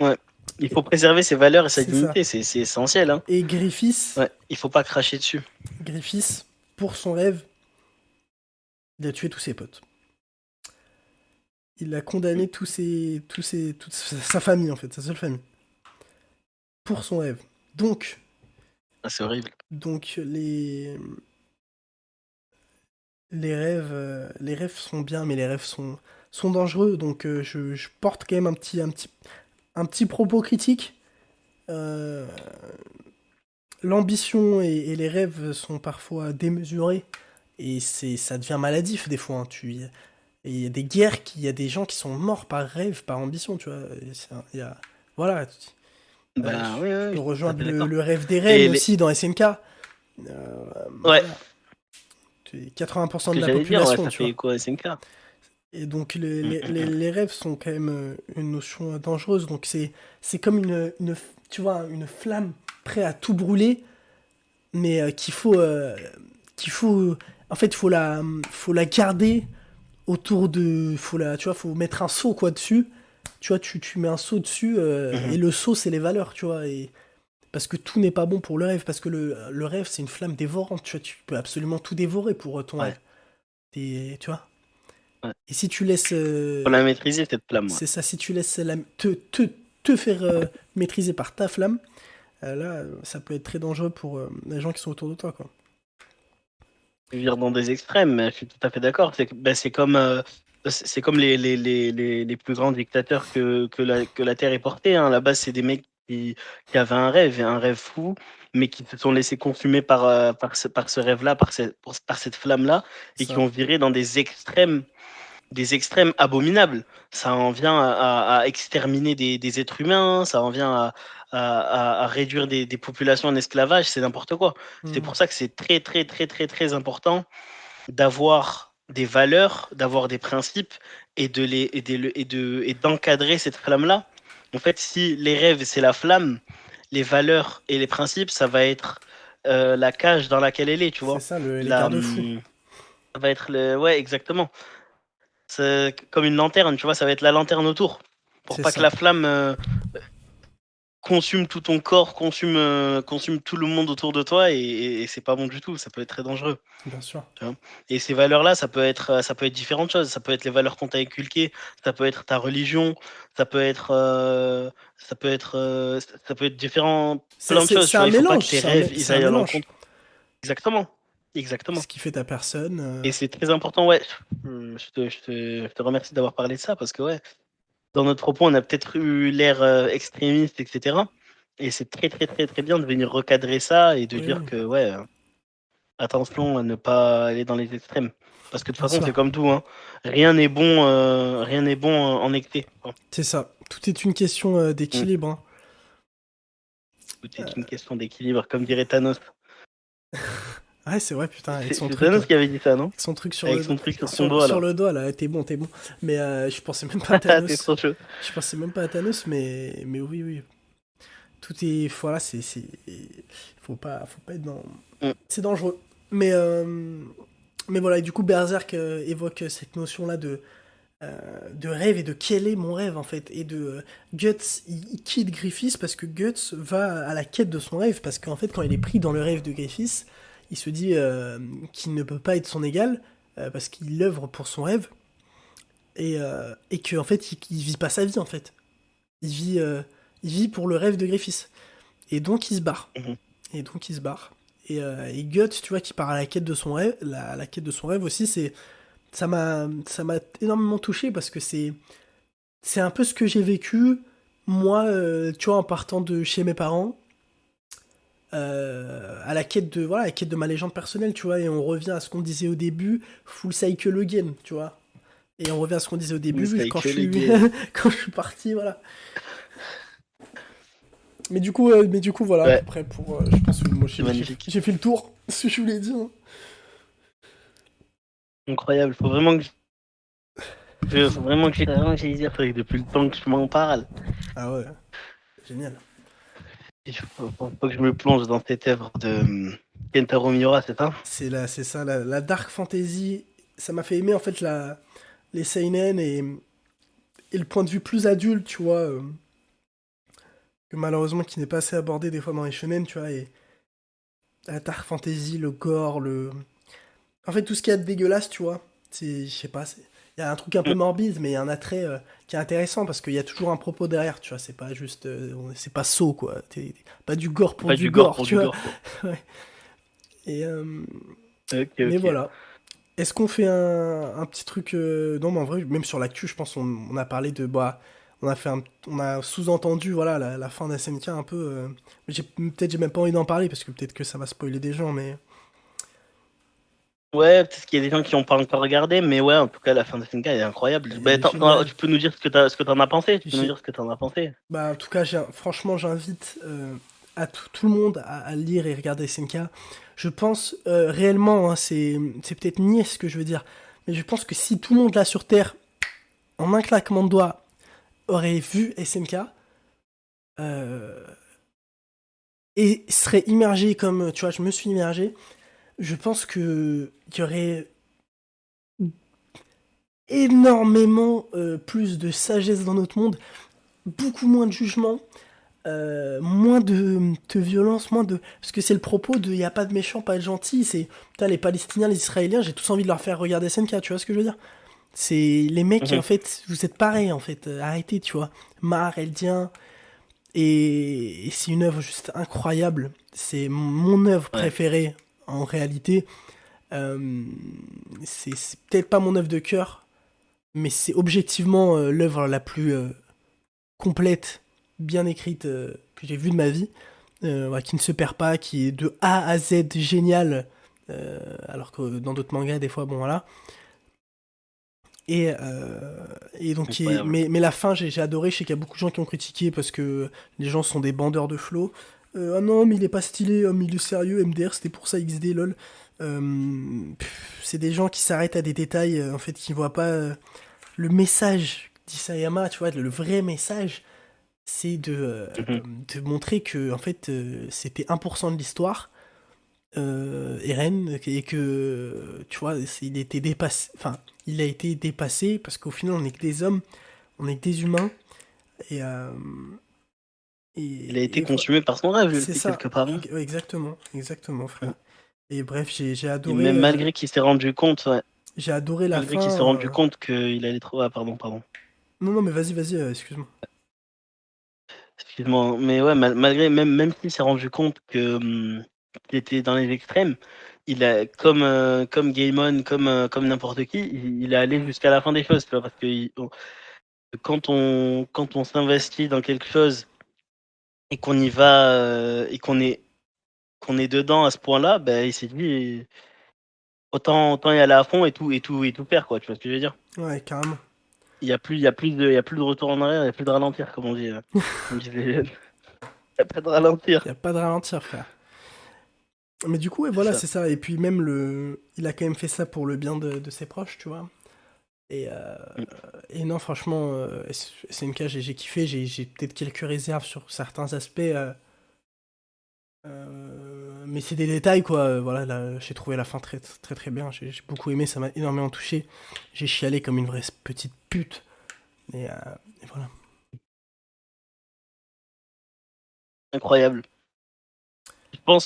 A: Ouais. Il
B: Et
A: faut préserver ses valeurs et sa
B: c'est ça.
A: dignité, c'est essentiel, hein.
B: Et Griffiths,
A: Ouais, il faut pas cracher dessus.
B: Griffiths, pour son rêve, il a tué tous ses potes. Il a condamné toute sa famille, en fait, sa seule famille, pour son rêve. Donc,
A: Ah, c'est horrible.
B: donc les rêves sont bien, mais les rêves sont dangereux. Donc, je porte quand même un petit propos critique. Euh, L'ambition et les rêves sont parfois démesurés. Et ça devient maladif des fois, hein. Il y a des guerres, il y a des gens qui sont morts par rêve, par ambition, tu vois. Voilà.
A: Ben oui,
B: Je
A: oui,
B: peux
A: oui, je suis tout à
B: rejoindre
A: fait
B: le,
A: d'accord.
B: le rêve des reines
A: Et les...
B: aussi dans SNK.
A: Ouais,
B: Voilà. 80%
A: ce
B: de
A: que
B: la
A: j'allais dire, ouais,
B: population,
A: ça
B: tu
A: fait
B: vois.
A: écho à SNK.
B: Et donc
A: Mm, mm, mm.
B: les rêves sont quand même une notion dangereuse. Donc c'est comme tu vois, une flamme prête à tout brûler, mais qu'il faut en fait faut la garder autour de tu vois, faut mettre un seau quoi dessus. Tu vois, tu mets un seau dessus et
A: Mhm.
B: le seau c'est les valeurs, tu vois. Et parce que tout n'est pas bon pour le rêve, parce que le rêve c'est une flamme dévorante. Tu vois, tu peux absolument tout dévorer pour ton
A: Ouais,
B: rêve. Tu vois.
A: ouais.
B: Et si tu laisses
A: Faut la maîtriser, cette flamme, ouais.
B: c'est ça, si tu laisses te faire maîtriser par ta flamme, là, ça peut être très dangereux pour les gens qui sont autour de toi, quoi.
A: Vivre dans des extrêmes, mais je suis tout à fait d'accord. C'est comme les plus grands dictateurs que la Terre ait porté, hein. À la base, c'est des mecs qui avaient un rêve fou, mais qui se sont laissés consumer par ce rêve-là, par cette flamme-là, et qui
B: Ça,
A: ont viré dans des extrêmes abominables. Ça en vient à exterminer des êtres humains, ça en vient à réduire des populations en esclavage, c'est n'importe quoi. C'est
B: hmm,
A: pour ça que c'est très, très, très, très, très important d'avoir des valeurs, d'avoir des principes et d'encadrer cette flamme-là. En fait, si les rêves, c'est la flamme, les valeurs et les principes, ça va être la cage dans laquelle elle est, tu
B: c'est
A: vois.
B: ça, les
A: La,
B: garde-fous.
A: ça va être le... Ouais, exactement. C'est comme une lanterne, tu vois, ça va être la lanterne autour. Pour
B: C'est
A: pas que
B: ça,
A: la flamme consume tout ton corps, consume tout le monde autour de toi, et c'est pas bon du tout, ça peut être très dangereux.
B: bien sûr.
A: Tu vois. Et ces valeurs-là, ça peut être différentes choses. Ça peut être les valeurs qu'on t'a inculquées, ça peut être ta religion, ça peut être, ça peut être différent,
B: C'est
A: plein de
B: c'est-
A: choses.
B: c'est
A: Tu vois,
B: un
A: il faut pas que
B: mélange,
A: tes
B: c'est un, mé-
A: rêves, ils
B: c'est un
A: aillent à
B: mélange.
A: l'encontre. Exactement, exactement.
B: Ce qui fait ta personne.
A: Et c'est très important, ouais. Je te remercie d'avoir parlé de ça parce que, ouais, dans notre propos, on a peut-être eu l'air extrémiste, etc. Et c'est très, très, très, très bien de venir recadrer ça et de
B: Oui,
A: dire
B: oui,
A: que, ouais, attention à ne pas aller dans les extrêmes. Parce que de toute
B: bien
A: façon, c'est
B: sûr.
A: comme tout, hein. Rien n'est bon en excès, hein.
B: C'est ça. Tout est une question
A: Mm.
B: d'équilibre, hein.
A: Tout est une question d'équilibre, comme dirait Thanos.
B: Ouais, c'est vrai, putain, avec son
A: C'est
B: truc,
A: Thanos qui avait dit ça, non?
B: avec son truc sur
A: Avec
B: le,
A: son truc sur son
B: sur,
A: doigt,
B: sur
A: là.
B: le doigt, là. T'es bon, t'es bon. Mais je pensais même pas à
A: T'es
B: Thanos.
A: trop chaud.
B: Je pensais même pas à Thanos, mais oui, oui. Tout est. Voilà, faut pas être dans.
A: Mm.
B: C'est dangereux. Mais voilà, et du coup, Berserk évoque cette notion-là de rêve et de quel est mon rêve en fait. Et Guts, il quitte Griffiths parce que Guts va à la quête de son rêve. Parce qu'en fait, quand il est pris dans le rêve de Griffiths, il se dit qu'il ne peut pas être son égal parce qu'il œuvre pour son rêve et qu'en fait, il vit pas sa vie en fait. Il vit pour le rêve de Griffiths. Et donc, il se barre.
A: Mhm.
B: Et donc, il se barre. Et Guts, tu vois, qui part à la quête de son rêve, la quête de son rêve aussi, ça m'a énormément touché parce que c'est un peu ce que j'ai vécu, moi, tu vois, en partant de chez mes parents, à la quête de ma légende personnelle, tu vois, et on revient à ce qu'on disait au début, full cycle again, tu vois. Et on revient à ce qu'on disait au
A: Vous
B: début,
A: savez
B: quand
A: que
B: je
A: les
B: suis,
A: gays.
B: quand je suis parti, voilà. Mais du coup, voilà, à peu
A: Ouais,
B: près pour, je pense que moi,
A: c'est magnifique.
B: j'ai fait le tour, ce que je voulais dire, hein.
A: Incroyable. Faut vraiment que faut vraiment que j'aille dire, depuis le temps que je m'en parle.
B: Ah ouais, génial.
A: Il faut que je me plonge dans cette œuvre de Kentaro Miura, c'est ça?
B: C'est ça, la dark fantasy. Ça m'a fait aimer en fait les seinen et le point de vue plus adulte, tu vois, que malheureusement qui n'est pas assez abordé des fois dans les shonen, tu vois, et la dark fantasy, le gore, en fait tout ce qu'il y a de dégueulasse, tu vois, je sais pas, il y a un truc un peu
A: Mm.
B: morbide, mais il y a un attrait qui est intéressant parce qu'il y a toujours un propos derrière, tu vois, c'est pas juste, c'est pas saut, quoi, pas du gore pour
A: Pas
B: du
A: du gore
B: gore,
A: pour
B: tu
A: du
B: vois.
A: gore, quoi.
B: Ouais. Et,
A: Ok,
B: mais
A: ok.
B: voilà. Est-ce qu'on fait un petit truc non, mais en vrai, même sur l'actu, je pense on a parlé de bah, on a sous-entendu voilà la fin d'SNK un peu. Peut-être j'ai même pas envie d'en parler parce que peut-être que ça va spoiler des gens, mais
A: Ouais, peut-être qu'il y a des gens qui n'ont pas encore regardé, mais ouais, en tout cas, la fin de SNK est incroyable.
B: elle
A: Bah,
B: est géniale.
A: tu peux nous dire ce que t'en as pensé? Tu peux nous dire ce que t'en as pensé?
B: Bah, en tout cas, franchement, j'invite à tout le monde à lire et regarder SNK. Je pense réellement, hein, c'est peut-être niais ce que je veux dire, mais je pense que si tout le monde là sur Terre, en un claquement de doigts, aurait vu SNK, euh, et serait immergé comme, tu vois, je me suis immergé, je pense que il y aurait énormément plus de sagesse dans notre monde, beaucoup moins de jugement, moins de violence, moins de... Parce que c'est le propos de il n'y a pas de méchants, pas de gentils, c'est... Putain, les Palestiniens, les Israéliens, j'ai tous envie de leur faire regarder SNK, tu vois ce que je veux dire? C'est les mecs, en
A: Mhm.
B: fait, vous êtes pareils, en fait, arrêtez, tu vois. Mar, Eldien, et c'est une œuvre juste incroyable. C'est mon œuvre
A: Ouais.
B: préférée en réalité. Euh, c'est peut-être pas mon œuvre de cœur, mais c'est objectivement l'œuvre la plus complète, bien écrite que j'ai vue de ma vie. Ouais, qui ne se perd pas, qui est de A à Z génial. Alors que dans d'autres mangas, des fois, bon voilà. Et, donc,
A: Incroyable.
B: mais la fin, j'ai adoré. Je sais qu'il y a beaucoup de gens qui ont critiqué parce que les gens sont des bandeurs de flow. Ah non, mais il est pas stylé, mais il est sérieux, MDR, c'était pour ça XD, lol. C'est des gens qui s'arrêtent à des détails, en fait, qui voient pas le message d'Isayama, tu vois, le vrai message, c'est
A: Mhm.
B: de montrer que, en fait, c'était 1% de l'histoire, Eren, et que, tu vois, il était dépassé, enfin, il a été dépassé parce qu'au final, on est que des hommes, on est que des humains, et,
A: Il a été
B: et
A: consumé par son rêve, lui
B: c'est
A: aussi,
B: ça.
A: quelque part, hein.
B: Ouais, exactement, exactement,
A: Mm.
B: frère. Et bref,
A: Et même malgré qu'il s'est rendu compte, ouais,
B: j'ai adoré la
A: malgré qu'il s'est
B: fin.
A: rendu compte qu'il allait trop. Ah, pardon, pardon.
B: Non, non, mais vas-y, excuse-moi.
A: Excuse-moi. Mais ouais, malgré, même s'il s'est rendu compte que qu'il était dans les extrêmes, il a, comme Gaemon, comme n'importe qui, il est allé jusqu'à la fin des choses, tu vois, parce que quand on s'investit dans quelque chose et qu'on y va et qu'on est dedans à ce point-là, ben il s'est dit autant y aller à fond et tout faire, quoi, tu vois ce que je veux dire?
B: Ouais, carrément.
A: Il y a plus de retour en arrière, il y a plus de ralentir, comme on dit, comme disent les jeunes. Il y a pas de ralentir.
B: Y a pas de ralentir, frère. Mais du coup, et
A: C'est
B: voilà,
A: ça.
B: c'est ça. Et puis même il a quand même fait ça pour le bien de ses proches, tu vois. Et, euh,
A: Mm.
B: et non, franchement, SNK, j'ai kiffé. J'ai peut-être quelques réserves sur certains aspects. Mais c'est des détails, quoi. Voilà, là, j'ai trouvé la fin très, très, très bien. J'ai beaucoup aimé, ça m'a énormément touché. J'ai chialé comme une vraie petite pute. Et, euh, et voilà.
A: Incroyable. Je pense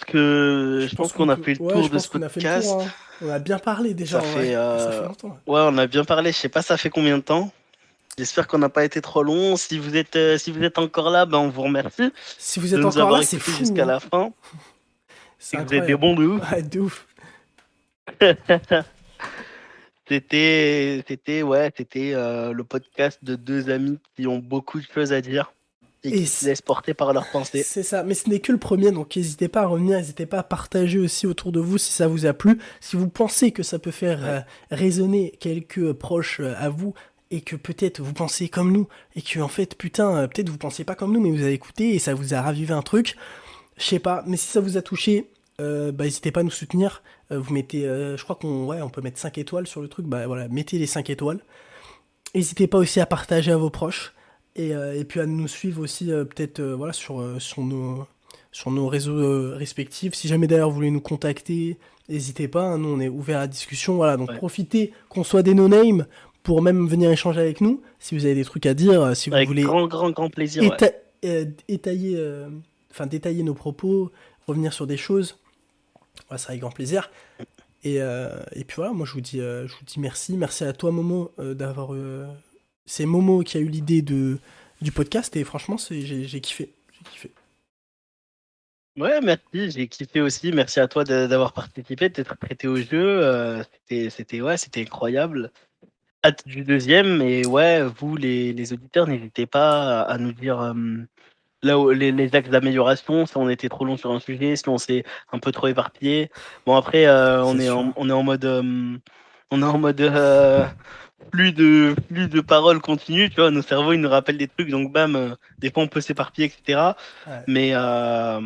A: qu'on a fait le
B: Ouais, je
A: tour de
B: pense
A: ce
B: qu'on a fait le tour,
A: podcast.
B: hein. On a bien parlé déjà,
A: Ça
B: en vrai.
A: fait,
B: Ça fait longtemps, là.
A: ouais, on a bien parlé. Je sais pas, ça fait combien de temps. J'espère qu'on n'a pas été trop long. Si vous êtes encore là, ben on vous remercie
B: Si vous
A: de
B: êtes
A: nous
B: encore
A: avoir
B: là, c'est
A: écoutés
B: fou,
A: jusqu'à
B: hein.
A: la fin
B: C'est
A: et que vous êtes des
B: incroyable.
A: bons de ouf.
B: Ouais, de ouf.
A: C'était le podcast de deux amis qui ont beaucoup de choses à dire et
B: Et
A: qui se laissent porter par leurs pensées.
B: c'est ça, mais ce n'est que le premier, donc n'hésitez pas à revenir, n'hésitez pas à partager aussi autour de vous si ça vous a plu. Si vous pensez que ça peut faire
A: Ouais.
B: résonner quelques proches à vous, et que peut-être vous pensez comme nous, et que en fait, putain, peut-être vous pensez pas comme nous, mais vous avez écouté et ça vous a ravivé un truc, je sais pas, mais si ça vous a touché, bah n'hésitez pas à nous soutenir. Vous mettez, je crois qu'on ouais, on peut mettre 5 étoiles sur le truc, bah voilà, mettez les 5 étoiles. N'hésitez pas aussi à partager à vos proches et puis à nous suivre aussi peut-être voilà, sur nos réseaux respectifs. Si jamais d'ailleurs vous voulez nous contacter, n'hésitez pas, hein, nous on est ouvert à la discussion. Voilà, donc
A: Ouais.
B: profitez qu'on soit des no-name pour même venir échanger avec nous. Si vous avez des trucs à dire, si vous
A: Avec
B: voulez
A: grand plaisir, ouais.
B: étayer, détailler nos propos, revenir sur des choses, voilà, ça avec grand plaisir. Et puis voilà, moi je vous dis merci. Merci à toi Momo d'avoir... c'est Momo qui a eu l'idée du podcast et franchement j'ai kiffé. J'ai kiffé.
A: Ouais, merci, j'ai kiffé aussi. Merci à toi d'avoir participé, de t'être prêté au jeu. C'était incroyable. Hâte du deuxième. Et ouais, vous, les auditeurs, n'hésitez pas à nous dire là où les axes d'amélioration, si on était trop long sur un sujet, si on s'est un peu trop éparpillé. Bon, après,
B: C'est sûr.
A: on est en mode, plus de paroles continues, tu vois. Nos cerveaux, ils nous rappellent des trucs, donc bam, des fois on peut s'éparpiller, etc.
B: Ouais.
A: Mais, euh,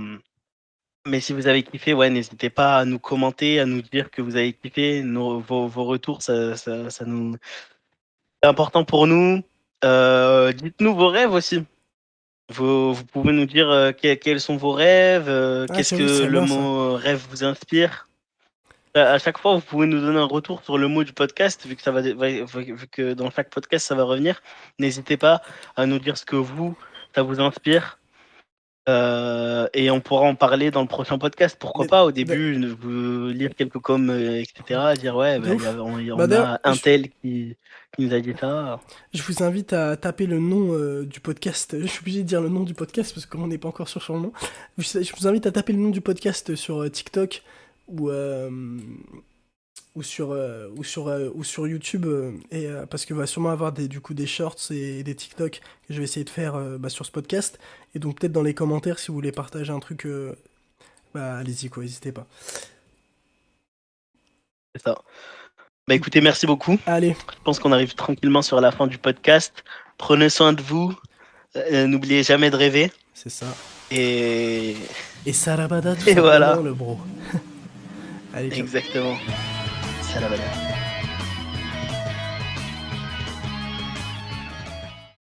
A: mais si vous avez kiffé, ouais, n'hésitez pas à nous commenter, à nous dire que vous avez kiffé. Vos retours, ça nous... c'est important pour nous. Dites-nous vos rêves aussi. Vous pouvez nous dire quels sont vos rêves,
B: Ah,
A: qu'est-ce
B: j'avoue,
A: que
B: c'est
A: le
B: bien ça.
A: mot rêve vous inspire. À chaque fois, vous pouvez nous donner un retour sur le mot du podcast, vu que vu que dans chaque podcast, ça va revenir. N'hésitez pas à nous dire ce que ça vous inspire. Et on pourra en parler dans le prochain podcast. Pourquoi
B: Mais,
A: pas au
B: bah,
A: début vous lire quelques coms, etc. Dire ouais,
B: de ouf. Bah
A: on
B: d'ailleurs,
A: a un tel qui nous a dit ça.
B: je vous invite à taper le nom du podcast. Je suis obligé de dire le nom du podcast parce que comme on n'est pas encore sûr sur le nom, je vous invite à taper le nom du podcast sur TikTok ou, euh, ou sur YouTube parce qu'il va sûrement avoir du coup des shorts et des TikTok que je vais essayer de faire sur ce podcast. Et donc peut-être dans les commentaires si vous voulez partager un truc, allez-y quoi, n'hésitez pas.
A: C'est ça. Bah écoutez, merci beaucoup.
B: Allez,
A: Je pense qu'on arrive tranquillement sur la fin du podcast. Prenez soin de vous. N'oubliez jamais de rêver.
B: c'est ça.
A: Et,
B: Et Sarabada tout
A: et
B: simplement
A: voilà.
B: le bro. Allez, ciao.
A: Exactement. Salam.